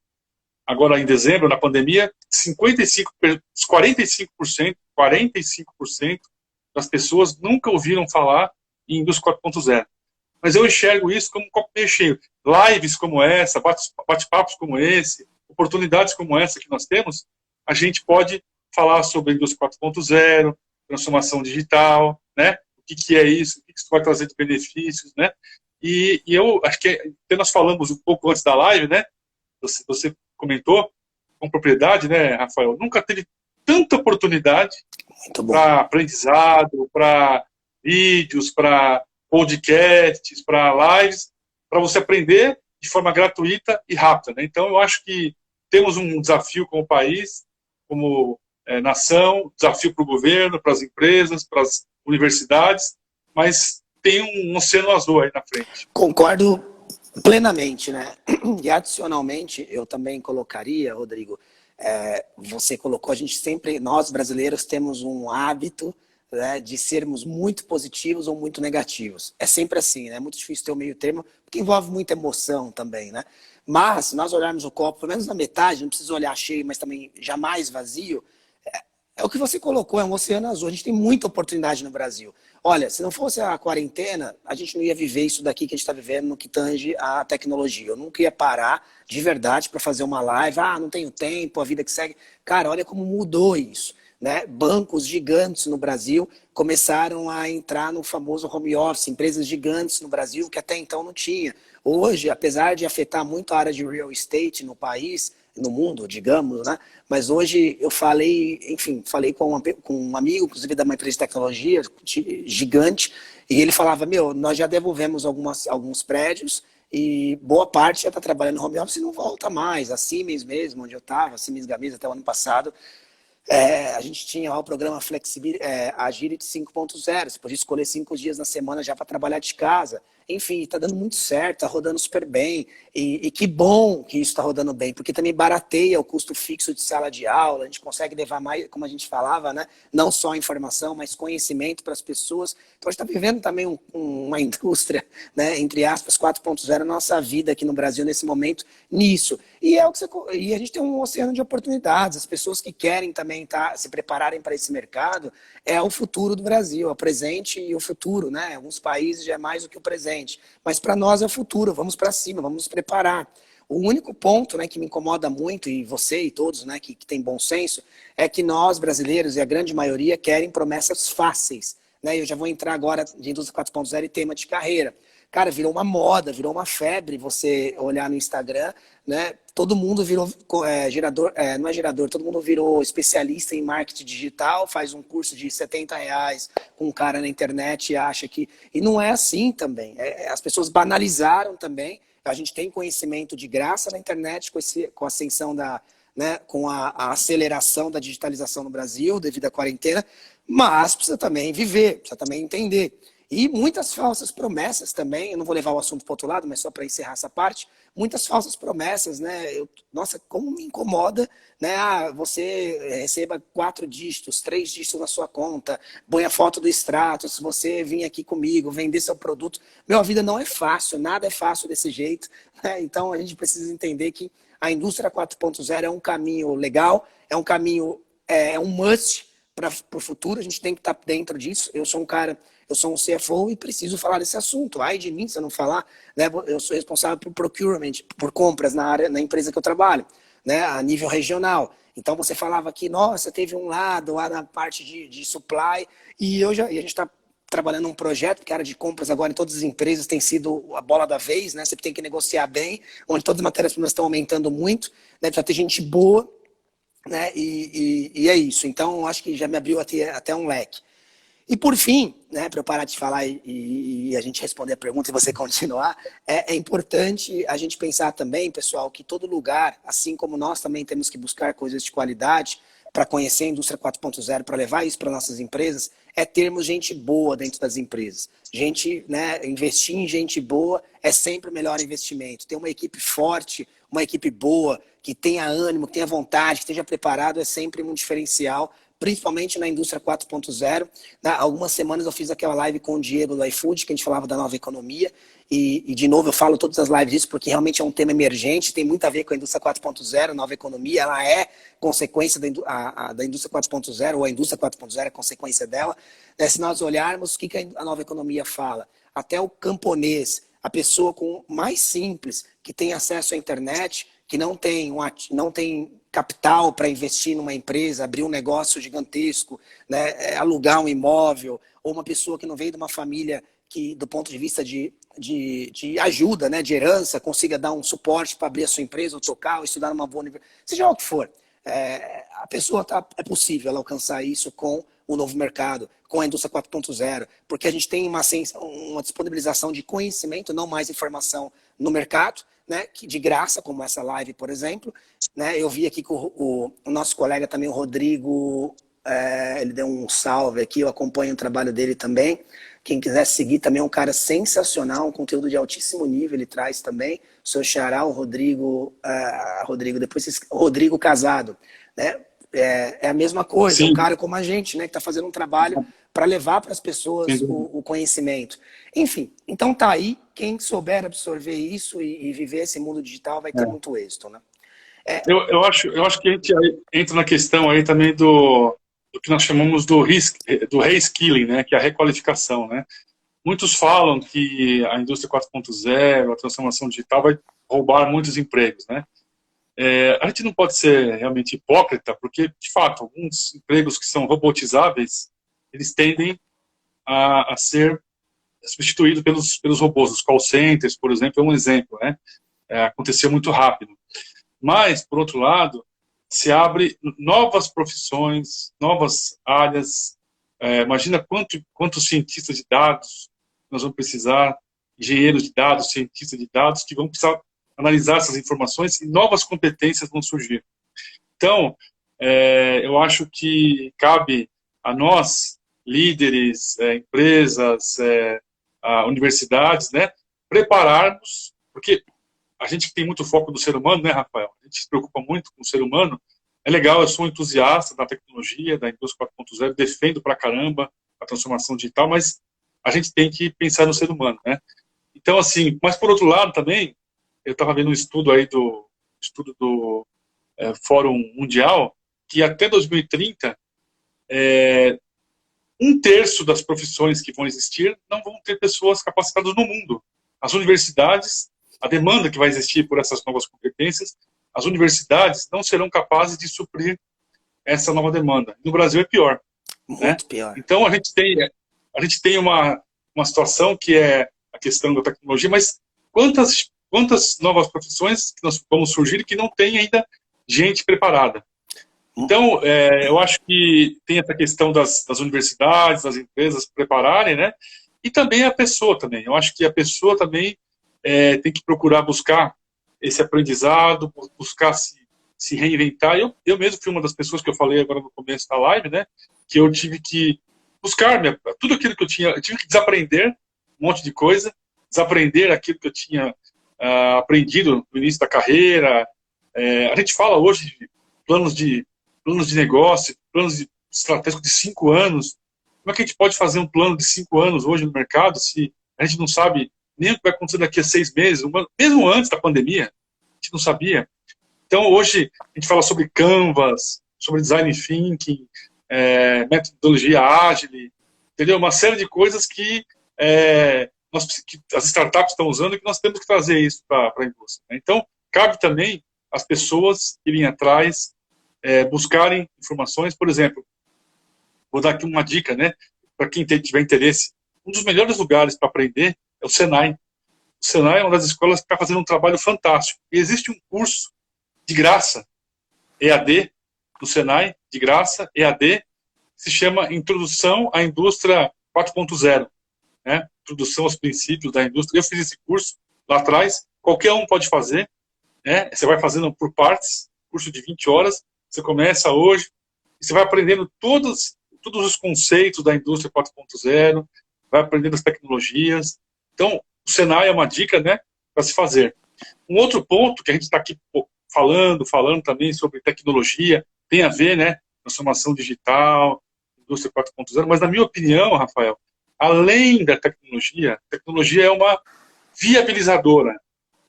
agora em dezembro, na pandemia, 45% das pessoas nunca ouviram falar em indústria 4.0. Mas eu enxergo isso como um copo meio cheio. Lives como essa, bate-papos como esse, oportunidades como essa que nós temos, a gente pode falar sobre a indústria 4.0, transformação digital, né? O que é isso, o que isso vai trazer de benefícios, né? E eu acho que até nós falamos um pouco antes da live, né? Você comentou com propriedade, né, Rafael? Nunca teve tanta oportunidade para aprendizado, para vídeos, para podcasts, para lives, para você aprender de forma gratuita e rápida, né? Então, eu acho que temos um desafio como país, como nação, desafio para o governo, para as empresas, para as universidades, mas tem um oceano azul aí na frente. Concordo plenamente, né? E adicionalmente, eu também colocaria, Rodrigo, você colocou, a gente sempre, nós brasileiros temos um hábito, né, de sermos muito positivos ou muito negativos. É sempre assim, né? É muito difícil ter o meio termo, porque envolve muita emoção também, né? Mas, se nós olharmos o copo, pelo menos na metade, não precisa olhar cheio, mas também jamais vazio, é o que você colocou, é um oceano azul. A gente tem muita oportunidade no Brasil. Olha, se não fosse a quarentena, a gente não ia viver isso daqui que a gente está vivendo no que tange a tecnologia. Eu nunca ia parar de verdade para fazer uma live. Ah, não tenho tempo, a vida que segue. Cara, olha como mudou isso, né? Bancos gigantes no Brasil começaram a entrar no famoso home office, empresas gigantes no Brasil que até então não tinha. Hoje, apesar de afetar muito a área de real estate no país, no mundo, digamos, né? Mas hoje eu falei com um amigo, inclusive da uma empresa de tecnologia gigante, e ele falava, nós já devolvemos alguns prédios e boa parte já está trabalhando no home office e não volta mais. A Siemens mesmo, onde eu estava, a Siemens Gamesa até o ano passado, a gente tinha lá o programa Agility 5.0, você podia escolher 5 dias na semana já para trabalhar de casa. enfim, está dando muito certo, está rodando super bem, e que bom que isso está rodando bem, porque também barateia o custo fixo de sala de aula, a gente consegue levar mais, como a gente falava, né, não só informação, mas conhecimento para as pessoas. Então a gente está vivendo também uma indústria, né, entre aspas, 4.0 na nossa vida aqui no Brasil nesse momento, nisso. E, é o que e a gente tem um oceano de oportunidades, as pessoas que querem também se prepararem para esse mercado, é o futuro do Brasil, é o presente e o futuro, né? Alguns países já é mais do que o presente, mas para nós é o futuro, vamos para cima, vamos nos preparar. O único ponto, né, que me incomoda muito, e você e todos, né, que tem bom senso, é que nós, brasileiros, e a grande maioria, querem promessas fáceis. Né? Eu já vou entrar agora de indústria 4.0 e tema de carreira. Cara, virou uma moda, virou uma febre você olhar no Instagram, né? Todo mundo virou gerador, não é gerador, todo mundo virou especialista em marketing digital, faz um curso de R$ 70 com um cara na internet e acha que... E não é assim também. As pessoas banalizaram também. A gente tem conhecimento de graça na internet com a ascensão né, com a aceleração da digitalização no Brasil devido à quarentena, mas precisa também viver, precisa também entender. E muitas falsas promessas também, eu não vou levar o assunto para o outro lado, mas só para encerrar essa parte, muitas falsas promessas, né? Nossa, como me incomoda, né? Ah, você receba 4 dígitos, 3 dígitos na sua conta, põe a foto do extrato, se você vir aqui comigo, vender seu produto. Meu, a vida não é fácil, nada é fácil desse jeito, né? Então a gente precisa entender que a indústria 4.0 é um caminho legal, é um caminho, é um must para o futuro, a gente tem que estar dentro disso. Eu sou um CFO e preciso falar desse assunto. Ai de mim se eu não falar, né? Eu sou responsável por procurement, por compras na empresa que eu trabalho, né? A nível regional. Então você falava que, nossa, teve um lado lá na parte de supply, e a gente está trabalhando um projeto que a área de compras agora em todas as empresas tem sido a bola da vez, né? Você tem que negociar bem, onde todas as matérias-primas estão aumentando muito, né? Precisa ter gente boa, né? E é isso. Então, acho que já me abriu até um leque. E por fim, né, para eu parar de falar e a gente responder a pergunta e você continuar, é importante a gente pensar também, pessoal, que todo lugar, assim como nós também temos que buscar coisas de qualidade para conhecer a indústria 4.0, para levar isso para nossas empresas, é termos gente boa dentro das empresas. Gente, né, investir em gente boa é sempre o melhor investimento. Ter uma equipe forte, uma equipe boa, que tenha ânimo, que tenha vontade, que esteja preparado, é sempre um diferencial, principalmente na indústria 4.0. Há algumas semanas eu fiz aquela live com o Diego do iFood, que a gente falava da nova economia, e de novo eu falo todas as lives disso, porque realmente é um tema emergente, tem muito a ver com a indústria 4.0, nova economia, ela é consequência da indústria 4.0, ou a indústria 4.0 é consequência dela. Se nós olharmos, o que a nova economia fala? Até o camponês, a pessoa mais simples, que tem acesso à internet, que não tem capital para investir numa empresa, abrir um negócio gigantesco, né, alugar um imóvel, ou uma pessoa que não veio de uma família que, do ponto de vista de ajuda, né, de herança, consiga dar um suporte para abrir a sua empresa, ou tocar, ou estudar numa boa universidade, seja o que for. A pessoa é possível ela alcançar isso com o novo mercado, com a indústria 4.0, porque a gente tem uma disponibilização de conhecimento, não mais informação no mercado, né, que de graça, como essa live, por exemplo. Né, eu vi aqui que o nosso colega também, o Rodrigo, ele deu um salve aqui, eu acompanho o trabalho dele também. Quem quiser seguir também é um cara sensacional, um conteúdo de altíssimo nível ele traz também. O seu xará, o Rodrigo, o Rodrigo Casado, né? É a mesma coisa, Sim. um cara como a gente, né, que está fazendo um trabalho para levar para as pessoas o conhecimento. Enfim, então tá aí, quem souber absorver isso e viver esse mundo digital vai ter muito êxito, né? Eu acho que a gente entra na questão aí também do que nós chamamos do reskilling, né, que é a requalificação, né? Muitos falam que a indústria 4.0, a transformação digital vai roubar muitos empregos, né? A gente não pode ser realmente hipócrita, porque, de fato, alguns empregos que são robotizáveis, eles tendem a ser substituídos pelos robôs. Os call centers, por exemplo, é um exemplo, né? Aconteceu muito rápido. Mas, por outro lado, se abre novas profissões, novas áreas. Imagina quantos cientistas de dados nós vamos precisar, engenheiros de dados, cientistas de dados, que vão precisar analisar essas informações e novas competências vão surgir. Então, eu acho que cabe a nós, líderes, empresas, universidades, né, prepararmos, porque a gente tem muito foco do ser humano, né, Rafael? A gente se preocupa muito com o ser humano. É legal, eu sou um entusiasta da tecnologia, da indústria 4.0, defendo pra caramba a transformação digital, mas a gente tem que pensar no ser humano, né? Então, assim, mas por outro lado também, eu estava vendo um estudo aí do Fórum Mundial, que até 2030, um terço das profissões que vão existir não vão ter pessoas capacitadas no mundo. As universidades, a demanda que vai existir por essas novas competências, as universidades não serão capazes de suprir essa nova demanda. No Brasil é pior. Muito pior. Então a gente tem uma situação que é a questão da tecnologia, mas quantas novas profissões que nós vamos surgir que não tem ainda gente preparada? Então, eu acho que tem essa questão das universidades, das empresas prepararem, né? E também a pessoa também. Eu acho que a pessoa também tem que procurar buscar esse aprendizado, buscar se reinventar. Eu mesmo fui uma das pessoas que eu falei agora no começo da live, né? Que eu tive que buscar tudo aquilo que eu tive que desaprender um monte de coisa, desaprender aquilo que eu tinha aprendido no início da carreira. A gente fala hoje de planos de negócio, planos estratégicos de 5 anos. Como é que a gente pode fazer um plano de 5 anos hoje no mercado se a gente não sabe nem o que vai acontecer daqui a 6 meses, mesmo antes da pandemia, a gente não sabia. Então, hoje, a gente fala sobre Canvas, sobre Design Thinking, metodologia ágil, entendeu? Uma série de coisas que as startups estão usando e que nós temos que trazer isso para a indústria, né? Então, cabe também as pessoas irem atrás, buscarem informações. Por exemplo, vou dar aqui uma dica, né, para quem tiver interesse. Um dos melhores lugares para aprender é o Senai. O Senai é uma das escolas que está fazendo um trabalho fantástico. E existe um curso de graça, EAD, do Senai, de graça, EAD, que se chama Introdução à Indústria 4.0, né? Introdução aos princípios da indústria. Eu fiz esse curso lá atrás, qualquer um pode fazer, né? Você vai fazendo por partes, curso de 20 horas, você começa hoje, e você vai aprendendo todos os conceitos da indústria 4.0, vai aprendendo as tecnologias. Então, o Senai é uma dica, né, para se fazer. Um outro ponto que a gente está aqui falando também sobre tecnologia, tem a ver, né, transformação digital, indústria 4.0, mas na minha opinião, Rafael, além da tecnologia, a tecnologia é uma viabilizadora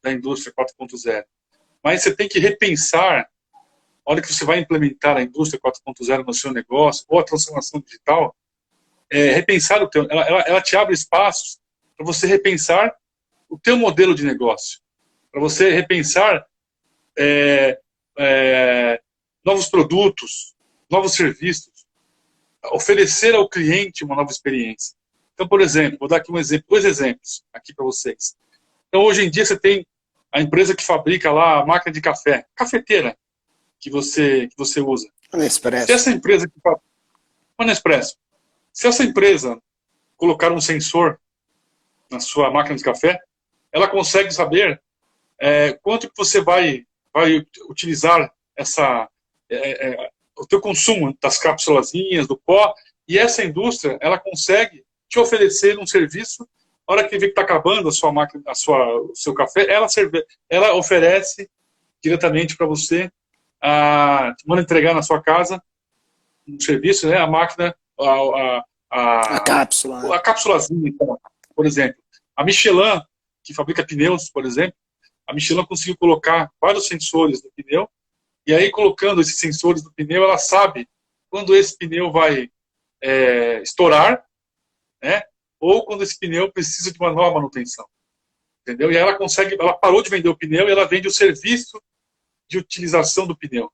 da indústria 4.0. Mas você tem que repensar, a hora que você vai implementar a indústria 4.0 no seu negócio, ou a transformação digital, repensar ela te abre espaços para você repensar o teu modelo de negócio, para você repensar novos produtos, novos serviços, oferecer ao cliente uma nova experiência. Então, por exemplo, vou dar aqui dois exemplos aqui para vocês. Então, hoje em dia, você tem a empresa que fabrica lá a máquina de café, cafeteira, que você usa. Nespresso. Se essa empresa que fabrica uma Nespresso, se essa empresa colocar um sensor na sua máquina de café, ela consegue saber quanto que você vai utilizar o teu consumo das cápsulazinhas, do pó, e essa indústria, ela consegue te oferecer um serviço. A hora que vê que está acabando a sua máquina, o seu café, ela oferece diretamente para você, manda entregar na sua casa um serviço, né, a máquina, A cápsula. a cápsulazinha, então, por exemplo. A Michelin, que fabrica pneus, por exemplo, a Michelin conseguiu colocar vários sensores no pneu, e aí colocando esses sensores no pneu, ela sabe quando esse pneu vai estourar, né, ou quando esse pneu precisa de uma nova manutenção. Entendeu? E aí ela parou de vender o pneu e ela vende o serviço de utilização do pneu.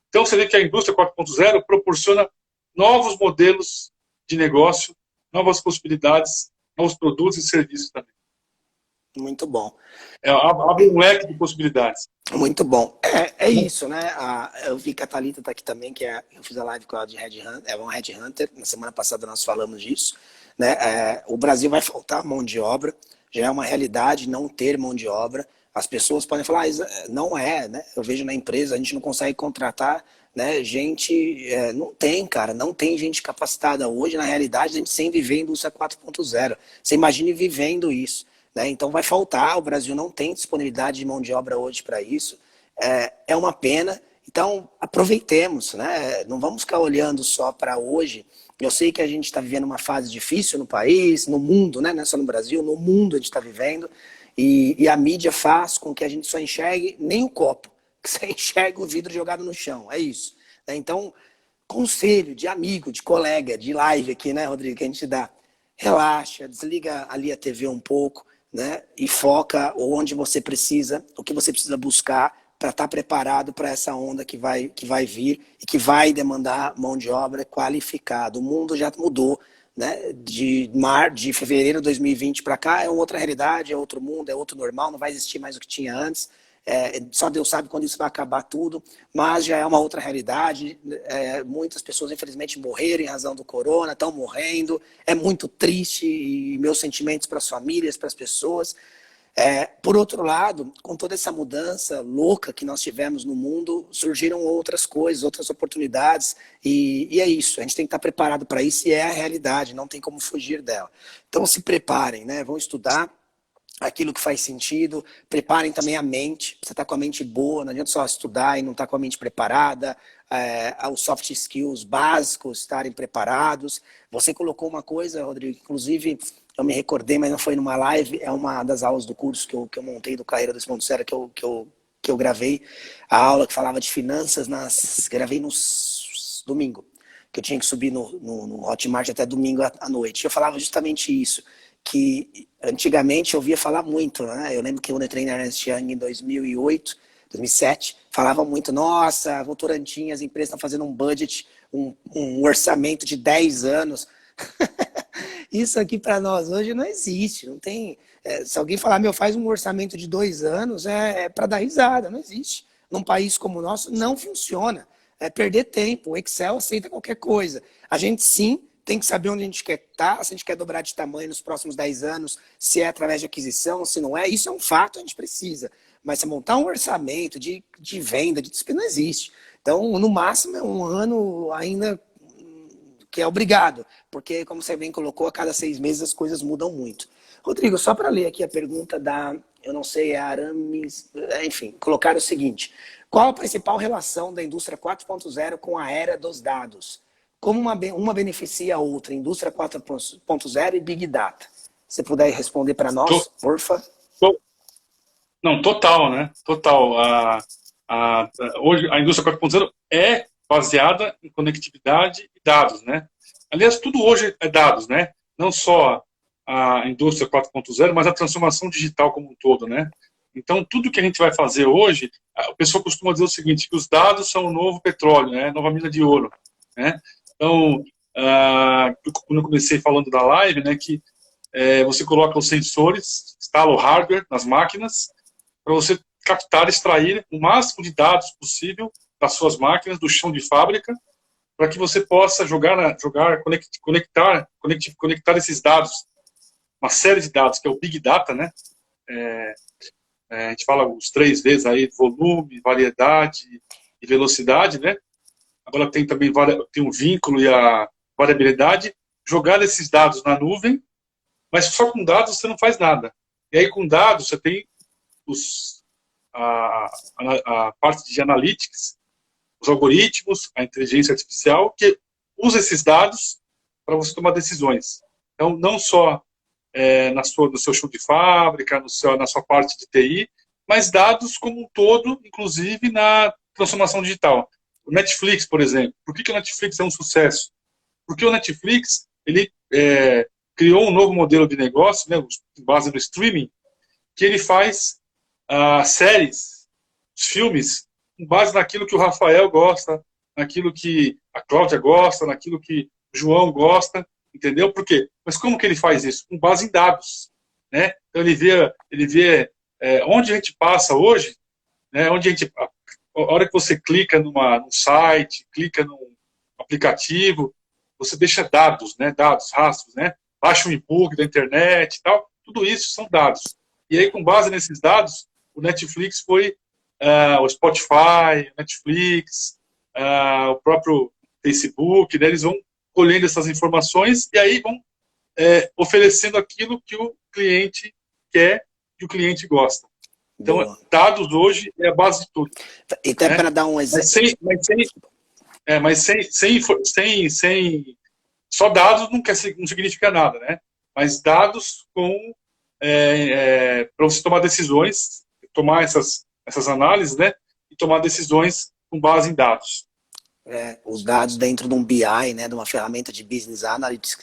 Então você vê que a indústria 4.0 proporciona novos modelos de negócio, novas possibilidades, novos produtos e serviços também. Muito bom. Abre um leque de possibilidades. Muito bom. É isso, né? Eu vi que a Thalita está aqui também, eu fiz a live com ela de Headhunter, uma Headhunter. Na semana passada nós falamos disso, né? O Brasil vai faltar mão de obra, já é uma realidade não ter mão de obra. As pessoas podem falar, não é, né? Eu vejo na empresa, a gente não consegue contratar, né? Gente, não tem, cara, não tem gente capacitada. Hoje, na realidade, a gente sem viver a indústria 4.0. Você imagine vivendo isso, né? Então vai faltar, o Brasil não tem disponibilidade de mão de obra hoje para isso. É uma pena. Então, aproveitemos, né? Não vamos ficar olhando só para hoje. Eu sei que a gente está vivendo uma fase difícil no país, no mundo, né? Não é só no Brasil, no mundo a gente está vivendo. E a mídia faz com que a gente só enxergue nem o copo, que você enxerga o vidro jogado no chão. É isso. Então, conselho de amigo, de colega, de live aqui, né, Rodrigo, que a gente dá. Relaxa, desliga ali a TV um pouco, né? E foca onde você precisa, o que você precisa buscar para estar preparado para essa onda que vai vir e que vai demandar mão de obra qualificada. O mundo já mudou, né? De fevereiro de 2020 para cá é outra realidade, é outro mundo, é outro normal, não vai existir mais o que tinha antes. Só Deus sabe quando isso vai acabar tudo, mas já é uma outra realidade. Muitas pessoas, infelizmente, morreram em razão do corona, estão morrendo. É muito triste e meus sentimentos para as famílias, para as pessoas. Por outro lado, com toda essa mudança louca que nós tivemos no mundo, surgiram outras coisas, outras oportunidades, e é isso, a gente tem que estar preparado para isso, e é a realidade, não tem como fugir dela. Então se preparem, né? Vão estudar aquilo que faz sentido, preparem também a mente, você está com a mente boa, não adianta só estudar e não estar com a mente preparada, os soft skills básicos estarem preparados. Você colocou uma coisa, Rodrigo, inclusive eu me recordei, mas não foi numa live, é uma das aulas do curso que eu montei do Carreira 2.0 que eu gravei, a aula que falava de finanças, gravei no domingo, que eu tinha que subir no Hotmart até domingo à noite. Eu falava justamente isso, que antigamente eu ouvia falar muito, né? Eu lembro que eu entrei na Ernst Young em 2008, 2007, falava muito, nossa, Votorantim, as empresas estão fazendo um budget, um orçamento de 10 anos. Isso aqui para nós hoje não existe, não tem. Se alguém falar, faz um orçamento de 2 anos, é para dar risada, não existe. Num país como o nosso, não funciona. É perder tempo, o Excel aceita qualquer coisa. A gente sim tem que saber onde a gente quer estar, se a gente quer dobrar de tamanho nos próximos 10 anos, se é através de aquisição, se não é, isso é um fato, a gente precisa. Mas se montar um orçamento de venda, de despesa, não existe. Então, no máximo, é um ano ainda que é obrigado, porque, como você bem colocou, a cada 6 meses as coisas mudam muito. Rodrigo, só para ler aqui a pergunta eu não sei, Aramis, enfim, colocaram o seguinte: qual a principal relação da indústria 4.0 com a era dos dados? Como uma beneficia a outra, indústria 4.0 e Big Data? Se puder responder para nós, porfa. Não, total, né? Total. Hoje a indústria 4.0 é baseada em conectividade e dados, né? Aliás, tudo hoje é dados, né? Não só a indústria 4.0, mas a transformação digital como um todo, né? Então, tudo que a gente vai fazer hoje, a pessoa costuma dizer o seguinte, que os dados são o novo petróleo, né? A nova mina de ouro, né? Então, quando eu comecei falando da live, né, que você coloca os sensores, instala o hardware nas máquinas, para você captar, extrair o máximo de dados possível das suas máquinas, do chão de fábrica, para que você possa conectar esses dados, uma série de dados, que é o Big Data, né? A gente fala os 3 vezes aí, volume, variedade e velocidade, né? Agora tem também o vínculo e a variabilidade, jogar esses dados na nuvem, mas só com dados você não faz nada. E aí com dados você tem a parte de analytics, os algoritmos, a inteligência artificial, que usa esses dados para você tomar decisões. Então, não só no seu chão de fábrica, na sua parte de TI, mas dados como um todo, inclusive na transformação digital. O Netflix, por exemplo. Por que o Netflix é um sucesso? Porque o Netflix ele criou um novo modelo de negócio, né, base no streaming, que ele faz séries, filmes, com base naquilo que o Rafael gosta, naquilo que a Cláudia gosta, naquilo que o João gosta, entendeu? Por quê? Mas como que ele faz isso? Com base em dados, né? Então ele vê onde a gente passa hoje, né? A hora que você clica num site, clica num aplicativo, você deixa dados, né? Dados, rastros, né? Baixa um e-book da internet e tal, tudo isso são dados. E aí, com base nesses dados, o Netflix foi o Spotify, o Netflix, o próprio Facebook, né? Eles vão colhendo essas informações e aí vão oferecendo aquilo que o cliente quer e o cliente gosta. Então, Boa. dados hoje é a base de tudo. E até Né? para dar um exemplo. Mas só dados não significa nada, né? Mas dados para você tomar decisões, tomar essas análises, né? E tomar decisões com base em dados. Os dados dentro de um BI, né, de uma ferramenta de Business Analytics,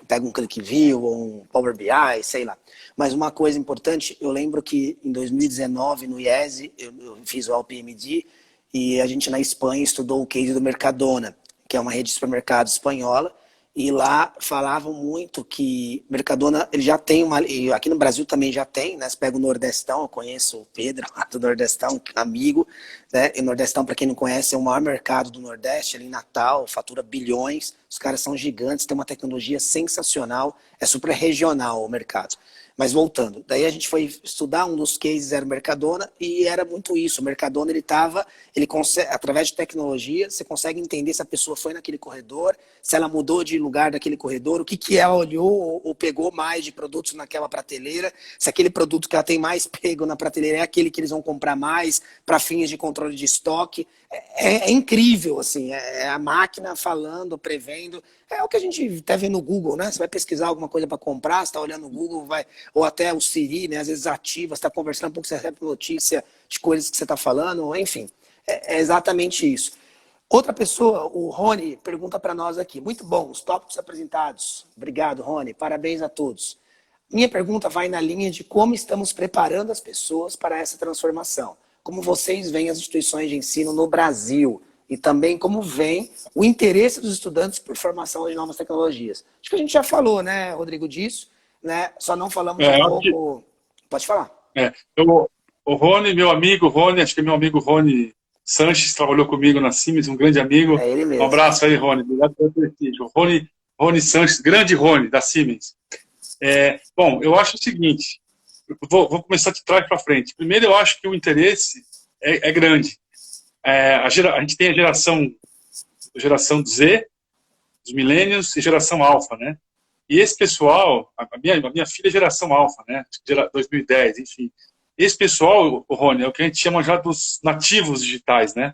pega um ClickView ou um Power BI, sei lá. Mas uma coisa importante, eu lembro que em 2019, no IESE, eu fiz o LPMD e a gente na Espanha estudou o case do Mercadona, que é uma rede de supermercados espanhola, e lá falavam muito que Mercadona, ele já tem e aqui no Brasil também já tem, né? Você pega o Nordestão, eu conheço o Pedro lá do Nordestão, amigo, né? E o Nordestão, para quem não conhece, é o maior mercado do Nordeste, ali em Natal, fatura bilhões, os caras são gigantes, tem uma tecnologia sensacional, é super regional o mercado. Mas voltando, daí a gente foi estudar, um dos cases era o Mercadona, e era muito isso, o Mercadona ele consegue, através de tecnologia, você consegue entender se a pessoa foi naquele corredor, se ela mudou de lugar daquele corredor, o que ela olhou ou pegou mais de produtos naquela prateleira, se aquele produto que ela tem mais pego na prateleira é aquele que eles vão comprar mais para fins de controle de estoque. É incrível, assim, é a máquina falando, prevendo. É o que a gente até vê no Google, né? Você vai pesquisar alguma coisa para comprar, você está olhando no Google, ou até o Siri, né? Às vezes ativa, você está conversando um pouco, você recebe notícia de coisas que você está falando, enfim. É exatamente isso. Outra pessoa, o Rony, pergunta para nós aqui. Muito bom, os tópicos apresentados. Obrigado, Rony. Parabéns a todos. Minha pergunta vai na linha de como estamos preparando as pessoas para essa transformação. Como vocês veem as instituições de ensino no Brasil e também como vem o interesse dos estudantes por formação de novas tecnologias. Acho que a gente já falou, né, Rodrigo, disso, né? Só não falamos um pouco... Pode falar. O Rony, meu amigo Rony, acho que é meu amigo Rony Sanches, trabalhou comigo na Siemens, um grande amigo. É ele mesmo. Um abraço aí, Rony. Obrigado pelo prestígio. Rony Sanches, grande Rony, da Siemens. Bom, eu acho o seguinte, vou começar de trás para frente. Primeiro, eu acho que o interesse é grande. A gente tem a geração Z, os millennials e geração alfa, né? E esse pessoal, a minha filha é geração alfa, né? 2010, enfim. Esse pessoal, Rony, é o que a gente chama já dos nativos digitais, né?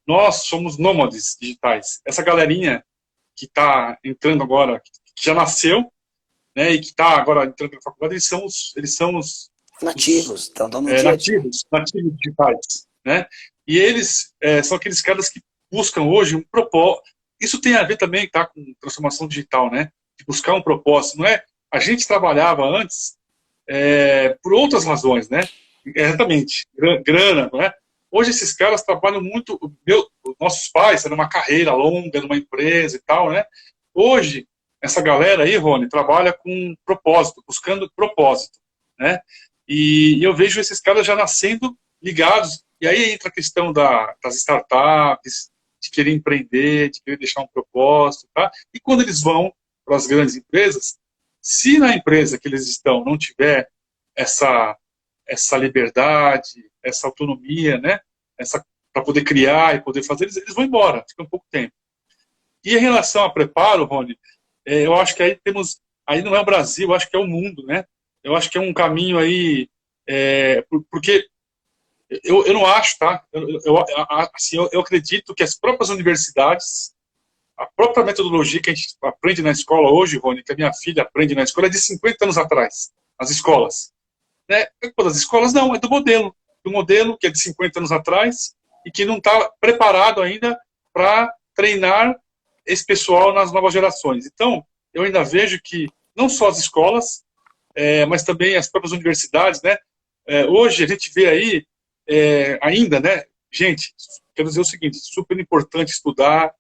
Nós somos nômades digitais. Essa galerinha que está entrando agora, que já nasceu, né, e que está agora entrando na faculdade, eles são os nativos, estão no nativos digitais, né? E eles são aqueles caras que buscam hoje um propósito. Isso tem a ver também, tá, com transformação digital, né? De buscar um propósito, não é? A gente trabalhava antes por outras razões, né? Exatamente, grana, não é? Hoje esses caras trabalham muito. Nossos pais eram uma carreira longa numa empresa e tal, né? Hoje essa galera aí, Rony, trabalha com propósito, buscando propósito, né? E eu vejo esses caras já nascendo ligados. E aí entra a questão das startups, de querer empreender, de querer deixar um propósito, tá? E quando eles vão para as grandes empresas, se na empresa que eles estão não tiver essa liberdade, essa autonomia, né? Para poder criar e poder fazer, eles vão embora, fica um pouco tempo. E em relação a preparo, Rony, eu acho que aí não é o Brasil, eu acho que é o mundo, né? Eu acho que é um caminho aí, porque eu não acho, tá? Eu acredito que as próprias universidades, a própria metodologia que a gente aprende na escola hoje, Rony, que a minha filha aprende na escola, é de 50 anos atrás, as escolas. Né? Das escolas não, é do modelo que é de 50 anos atrás e que não está preparado ainda para treinar esse pessoal nas novas gerações. Então, eu ainda vejo que não só as escolas, mas também as próprias universidades, né? Hoje a gente vê aí ainda, né? Gente, quero dizer o seguinte, super importante estudar,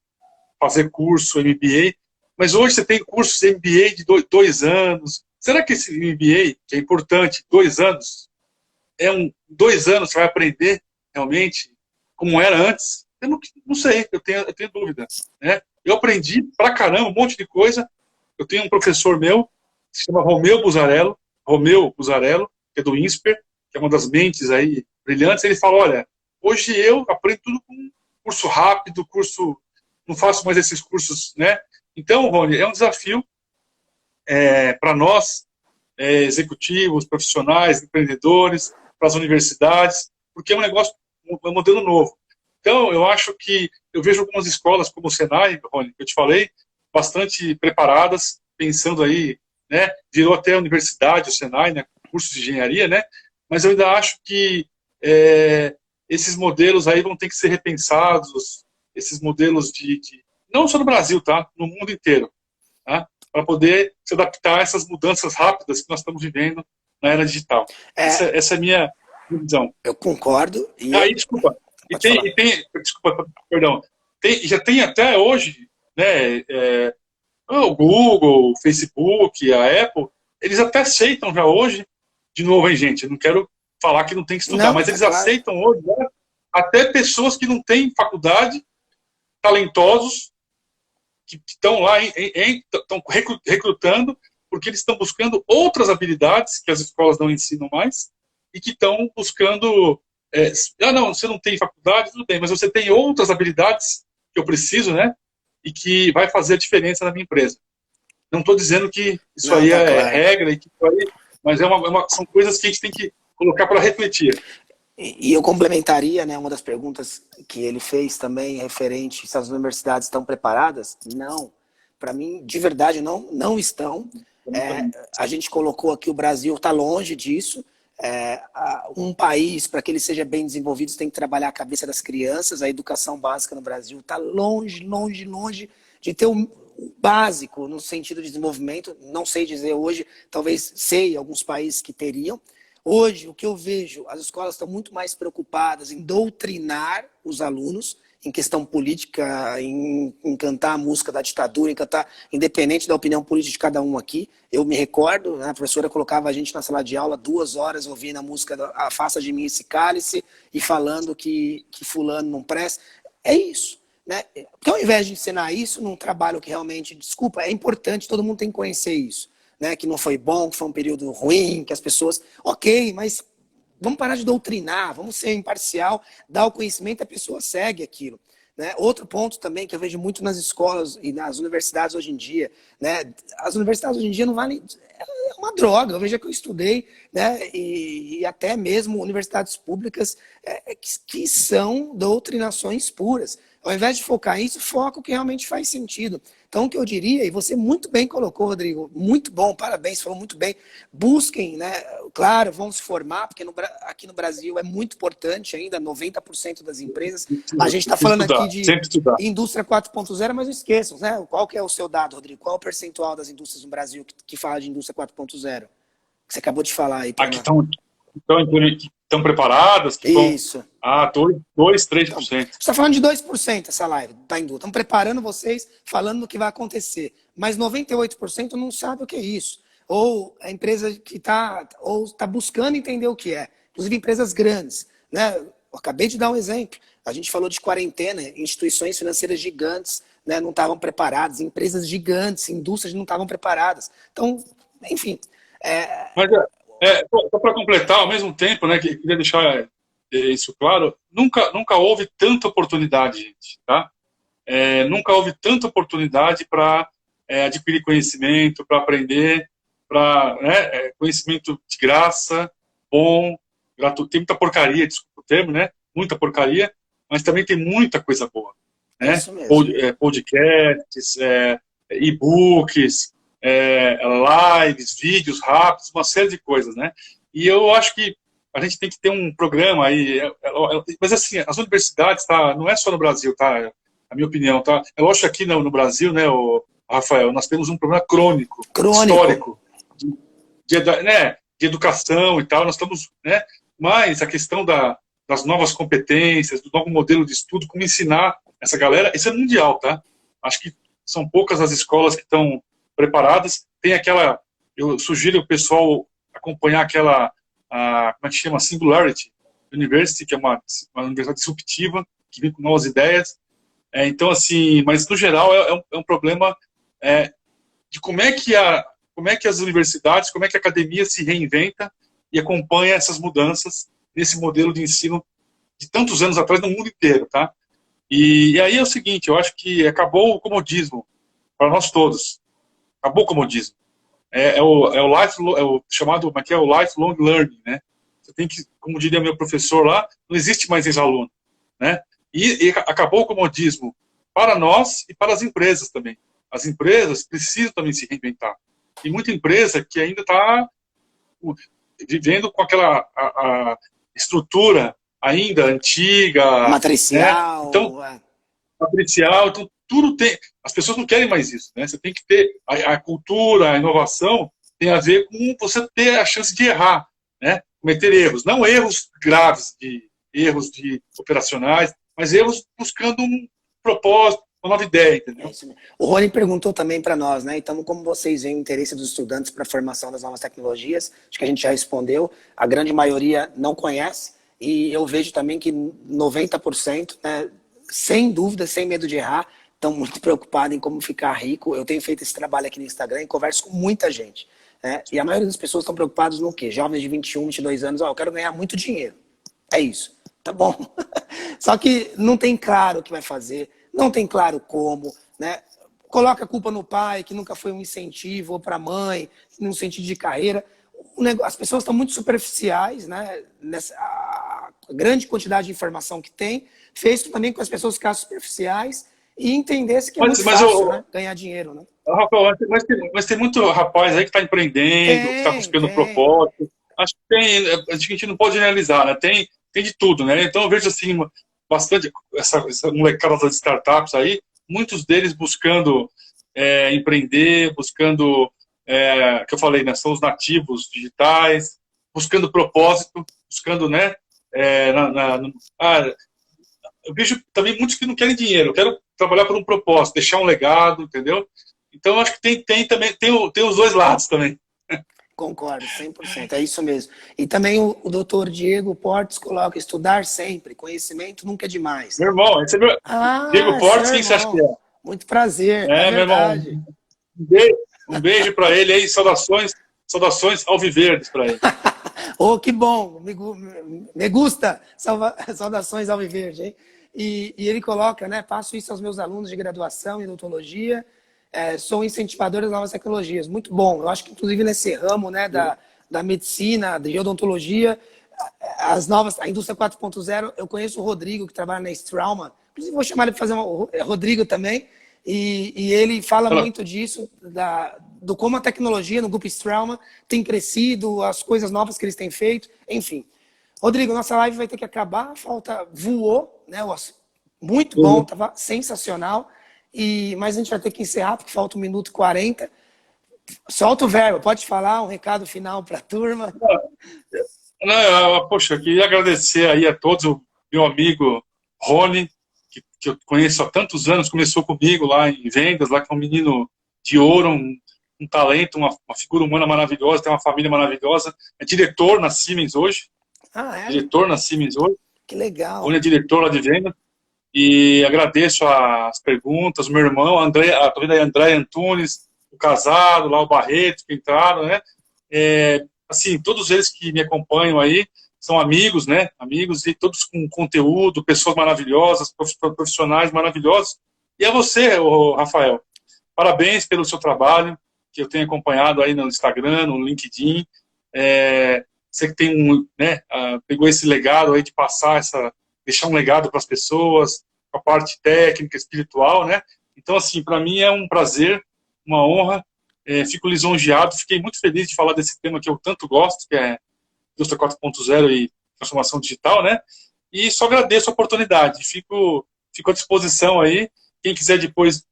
fazer curso, MBA, mas hoje você tem cursos MBA de 2 anos. Será que esse MBA, que é importante, 2 anos, 2 anos você vai aprender realmente como era antes? Eu não sei, eu tenho dúvida, né? Eu aprendi pra caramba um monte de coisa. Eu tenho um professor meu, que se chama Romeu Buzarello, que é do INSPER, que é uma das mentes aí brilhantes, ele fala, olha, hoje eu aprendo tudo com curso rápido, não faço mais esses cursos, né? Então, Rony, é um desafio para nós, executivos, profissionais, empreendedores, para as universidades, porque é um modelo novo. Então, eu acho que eu vejo algumas escolas como o Senai, Rony, que eu te falei, bastante preparadas, pensando aí, né, virou até a universidade, o Senai, né, cursos de engenharia, né, mas eu ainda acho que esses modelos aí vão ter que ser repensados, esses modelos não só no Brasil, tá, no mundo inteiro, tá, para poder se adaptar a essas mudanças rápidas que nós estamos vivendo na era digital. Essa é a minha visão. Eu concordo. Desculpa. Desculpa, perdão. Já tem até hoje, né, o Google, o Facebook, a Apple, eles até aceitam já hoje, de novo, hein, gente, eu não quero falar que não tem que estudar, mas eles aceitam hoje, né, até pessoas que não têm faculdade, talentosos, que estão lá, estão recrutando, porque eles estão buscando outras habilidades que as escolas não ensinam mais, e que estão buscando... não, você não tem faculdade, tudo bem, mas você tem outras habilidades que eu preciso, né? E que vai fazer a diferença na minha empresa. Não estou dizendo que isso aí é claro. Regra, e que isso aí, mas são coisas que a gente tem que colocar para refletir. E eu complementaria, né, uma das perguntas que ele fez também, referente se as universidades estão preparadas. Não. Para mim, de verdade, não estão. A gente colocou aqui, o Brasil está longe disso. Um país, para que ele seja bem desenvolvido, tem que trabalhar a cabeça das crianças. A educação básica no Brasil está longe de ter o básico no sentido de desenvolvimento. Não sei dizer hoje, talvez sei alguns países que teriam. Hoje, o que eu vejo, as escolas estão muito mais preocupadas em doutrinar os alunos, em questão política, em cantar a música da ditadura, em cantar, independente da opinião política de cada um aqui. Eu me recordo, né, a professora colocava a gente na sala de aula 2 horas ouvindo a música Afasta de Mim Esse Cálice e falando que fulano não presta. É isso. Né? Porque ao invés de ensinar isso num trabalho que realmente, desculpa, é importante, todo mundo tem que conhecer isso. Né? Que não foi bom, que foi um período ruim, que as pessoas... Ok, mas... Vamos parar de doutrinar, vamos ser imparcial, dar o conhecimento, a pessoa segue aquilo. Né? Outro ponto também que eu vejo muito nas escolas e nas universidades hoje em dia, né? As universidades hoje em dia não valem... É uma droga, eu vejo que eu estudei, né? E até mesmo universidades públicas que são doutrinações puras. Ao invés de focar nisso, foca o que realmente faz sentido. Então, o que eu diria, e você muito bem colocou, Rodrigo, muito bom, parabéns, falou muito bem. Busquem, né? Claro, vão se formar, porque aqui no Brasil é muito importante ainda, 90% das empresas. A gente está falando aqui de indústria 4.0, mas não esqueçam, né? Qual que é o seu dado, Rodrigo? Qual é o percentual das indústrias no Brasil que fala de indústria 4.0? Que você acabou de falar aí. Aqui estão preparadas? Que isso. 2, 3%. Então, você está falando de 2% essa live da indústria. Estamos preparando vocês, falando do que vai acontecer. Mas 98% não sabe o que é isso. Ou a empresa que está buscando entender o que é. Inclusive empresas grandes. Né? Eu acabei de dar um exemplo. A gente falou de quarentena, instituições financeiras gigantes, né, não estavam preparadas, empresas gigantes, indústrias não estavam preparadas. Então, enfim... Mas só para completar, ao mesmo tempo, né, que queria deixar isso claro, nunca houve tanta oportunidade, gente, tá? Nunca houve tanta oportunidade para adquirir conhecimento, para aprender, conhecimento de graça, bom, gratuito. Tem muita porcaria, desculpa o termo, né? Muita porcaria, mas também tem muita coisa boa, né? Podcasts, e-books, lives, vídeos rápidos, uma série de coisas, né? E eu acho que a gente tem que ter um programa aí, mas assim, as universidades, tá, não é só no Brasil, tá? A minha opinião, tá? Eu acho que aqui no Brasil, né, Rafael, nós temos um problema crônico. Histórico, de educação e tal, nós estamos, né? Mas a questão das novas competências, do novo modelo de estudo, como ensinar essa galera, isso é mundial, tá? Acho que são poucas as escolas que estão preparadas. Tem aquela, eu sugiro o pessoal acompanhar aquela, como é que chama? Singularity University, que é uma universidade disruptiva, que vem com novas ideias. Então, assim, mas no geral é um problema de como é que as universidades, como é que a academia se reinventa e acompanha essas mudanças nesse modelo de ensino de tantos anos atrás no mundo inteiro, tá? E aí é o seguinte, eu acho que acabou o comodismo para nós todos. Acabou o comodismo. É o chamado, como é que é? O lifelong learning, né? Você tem que, como diria meu professor lá, não existe mais ex-aluno, né? E acabou o comodismo para nós e para as empresas também. As empresas precisam também se reinventar. E muita empresa que ainda está vivendo com aquela a estrutura ainda antiga, né? Matricial. Então, matricial, então tudo tem. As pessoas não querem mais isso, né? Você tem que ter a cultura, a inovação tem a ver com você ter a chance de errar, né? Cometer erros, não erros graves, erros de operacionais, mas erros buscando um propósito, uma nova ideia, entendeu? O Rony perguntou também para nós, né? Então, como vocês veem o interesse dos estudantes para a formação das novas tecnologias? Acho que a gente já respondeu. A grande maioria não conhece. E eu vejo também que 90%, né, sem dúvida, sem medo de errar, estão muito preocupados em como ficar rico. Eu tenho feito esse trabalho aqui no Instagram e converso com muita gente. Né? E a maioria das pessoas estão preocupadas no quê? Jovens de 21, 22 anos, eu quero ganhar muito dinheiro. É isso. Tá bom. Só que não tem claro o que vai fazer, não tem claro como, né? Coloca a culpa no pai, que nunca foi um incentivo, ou para a mãe, num sentido de carreira. As pessoas estão muito superficiais, né? A grande quantidade de informação que tem, fez também com as pessoas ficarem superficiais e entendesse que é muito fácil, né? Ganhar dinheiro, né? Rafael, mas tem muito rapaz aí que está empreendendo, que está buscando propósito. Acho que tem, a gente não pode generalizar, né? Tem de tudo, né? Então eu vejo assim, bastante essa molecada das startups aí, muitos deles buscando empreender, buscando, que eu falei, né? São os nativos digitais, buscando propósito, buscando, né? Eu vejo também muitos que não querem dinheiro, eu quero trabalhar por um propósito, deixar um legado, entendeu? Então acho que tem os dois lados também. Concordo, 100%, é isso mesmo. E também o doutor Diego Portes coloca estudar sempre, conhecimento nunca é demais. Meu irmão, esse é meu... Diego Portes, quem você acha que é? Muito prazer, é meu irmão, um beijo para ele aí, saudações alviverdes para ele. Oh, que bom, me gusta, saudações alviverde, hein? E ele coloca, né, passo isso aos meus alunos de graduação em odontologia, sou incentivador das novas tecnologias. Muito bom. Eu acho que, inclusive, nesse ramo, né, da medicina, de odontologia, a indústria 4.0, eu conheço o Rodrigo, que trabalha na Strauma. Inclusive, vou chamar ele para fazer Rodrigo também. E ele fala muito disso, do como a tecnologia no grupo Strauma tem crescido, as coisas novas que eles têm feito. Enfim. Rodrigo, nossa live vai ter que acabar. Voou, né? Muito bom, estava sensacional. Mas a gente vai ter que encerrar, porque falta 1 minuto e 40. Solta o verbo, pode falar um recado final para a turma? Poxa, eu queria agradecer aí a todos, o meu amigo Rony, que eu conheço há tantos anos, começou comigo lá em vendas, lá que é um menino de ouro, um talento, uma figura humana maravilhosa, tem uma família maravilhosa, é diretor na Siemens hoje. Diretor na Siemens hoje. Que legal. Rony é diretor lá de vendas. E agradeço as perguntas, meu irmão, André Antunes, o casado, lá o Barreto, que entraram, né? Assim, todos eles que me acompanham aí são amigos, né? Amigos e todos com conteúdo, pessoas maravilhosas, profissionais maravilhosos. E a você, Rafael, parabéns pelo seu trabalho, que eu tenho acompanhado aí no Instagram, no LinkedIn. Você que tem pegou esse legado aí de passar deixar um legado para as pessoas, a parte técnica, espiritual, né? Então, assim, para mim é um prazer, uma honra, fico lisonjeado, fiquei muito feliz de falar desse tema que eu tanto gosto, que é indústria 4.0 e transformação digital, né? E só agradeço a oportunidade, fico à disposição aí, quem quiser depois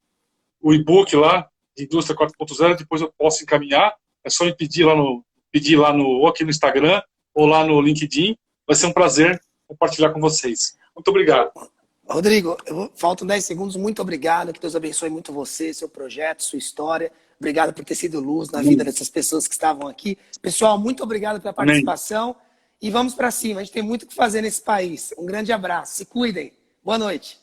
o e-book lá, de indústria 4.0, depois eu posso encaminhar, é só me pedir ou aqui no Instagram, ou lá no LinkedIn, vai ser um prazer compartilhar com vocês. Muito obrigado. Rodrigo, faltam 10 segundos. Muito obrigado. Que Deus abençoe muito você, seu projeto, sua história. Obrigado por ter sido luz na vida dessas pessoas que estavam aqui. Pessoal, muito obrigado pela participação. E vamos para cima. A gente tem muito o que fazer nesse país. Um grande abraço. Se cuidem. Boa noite.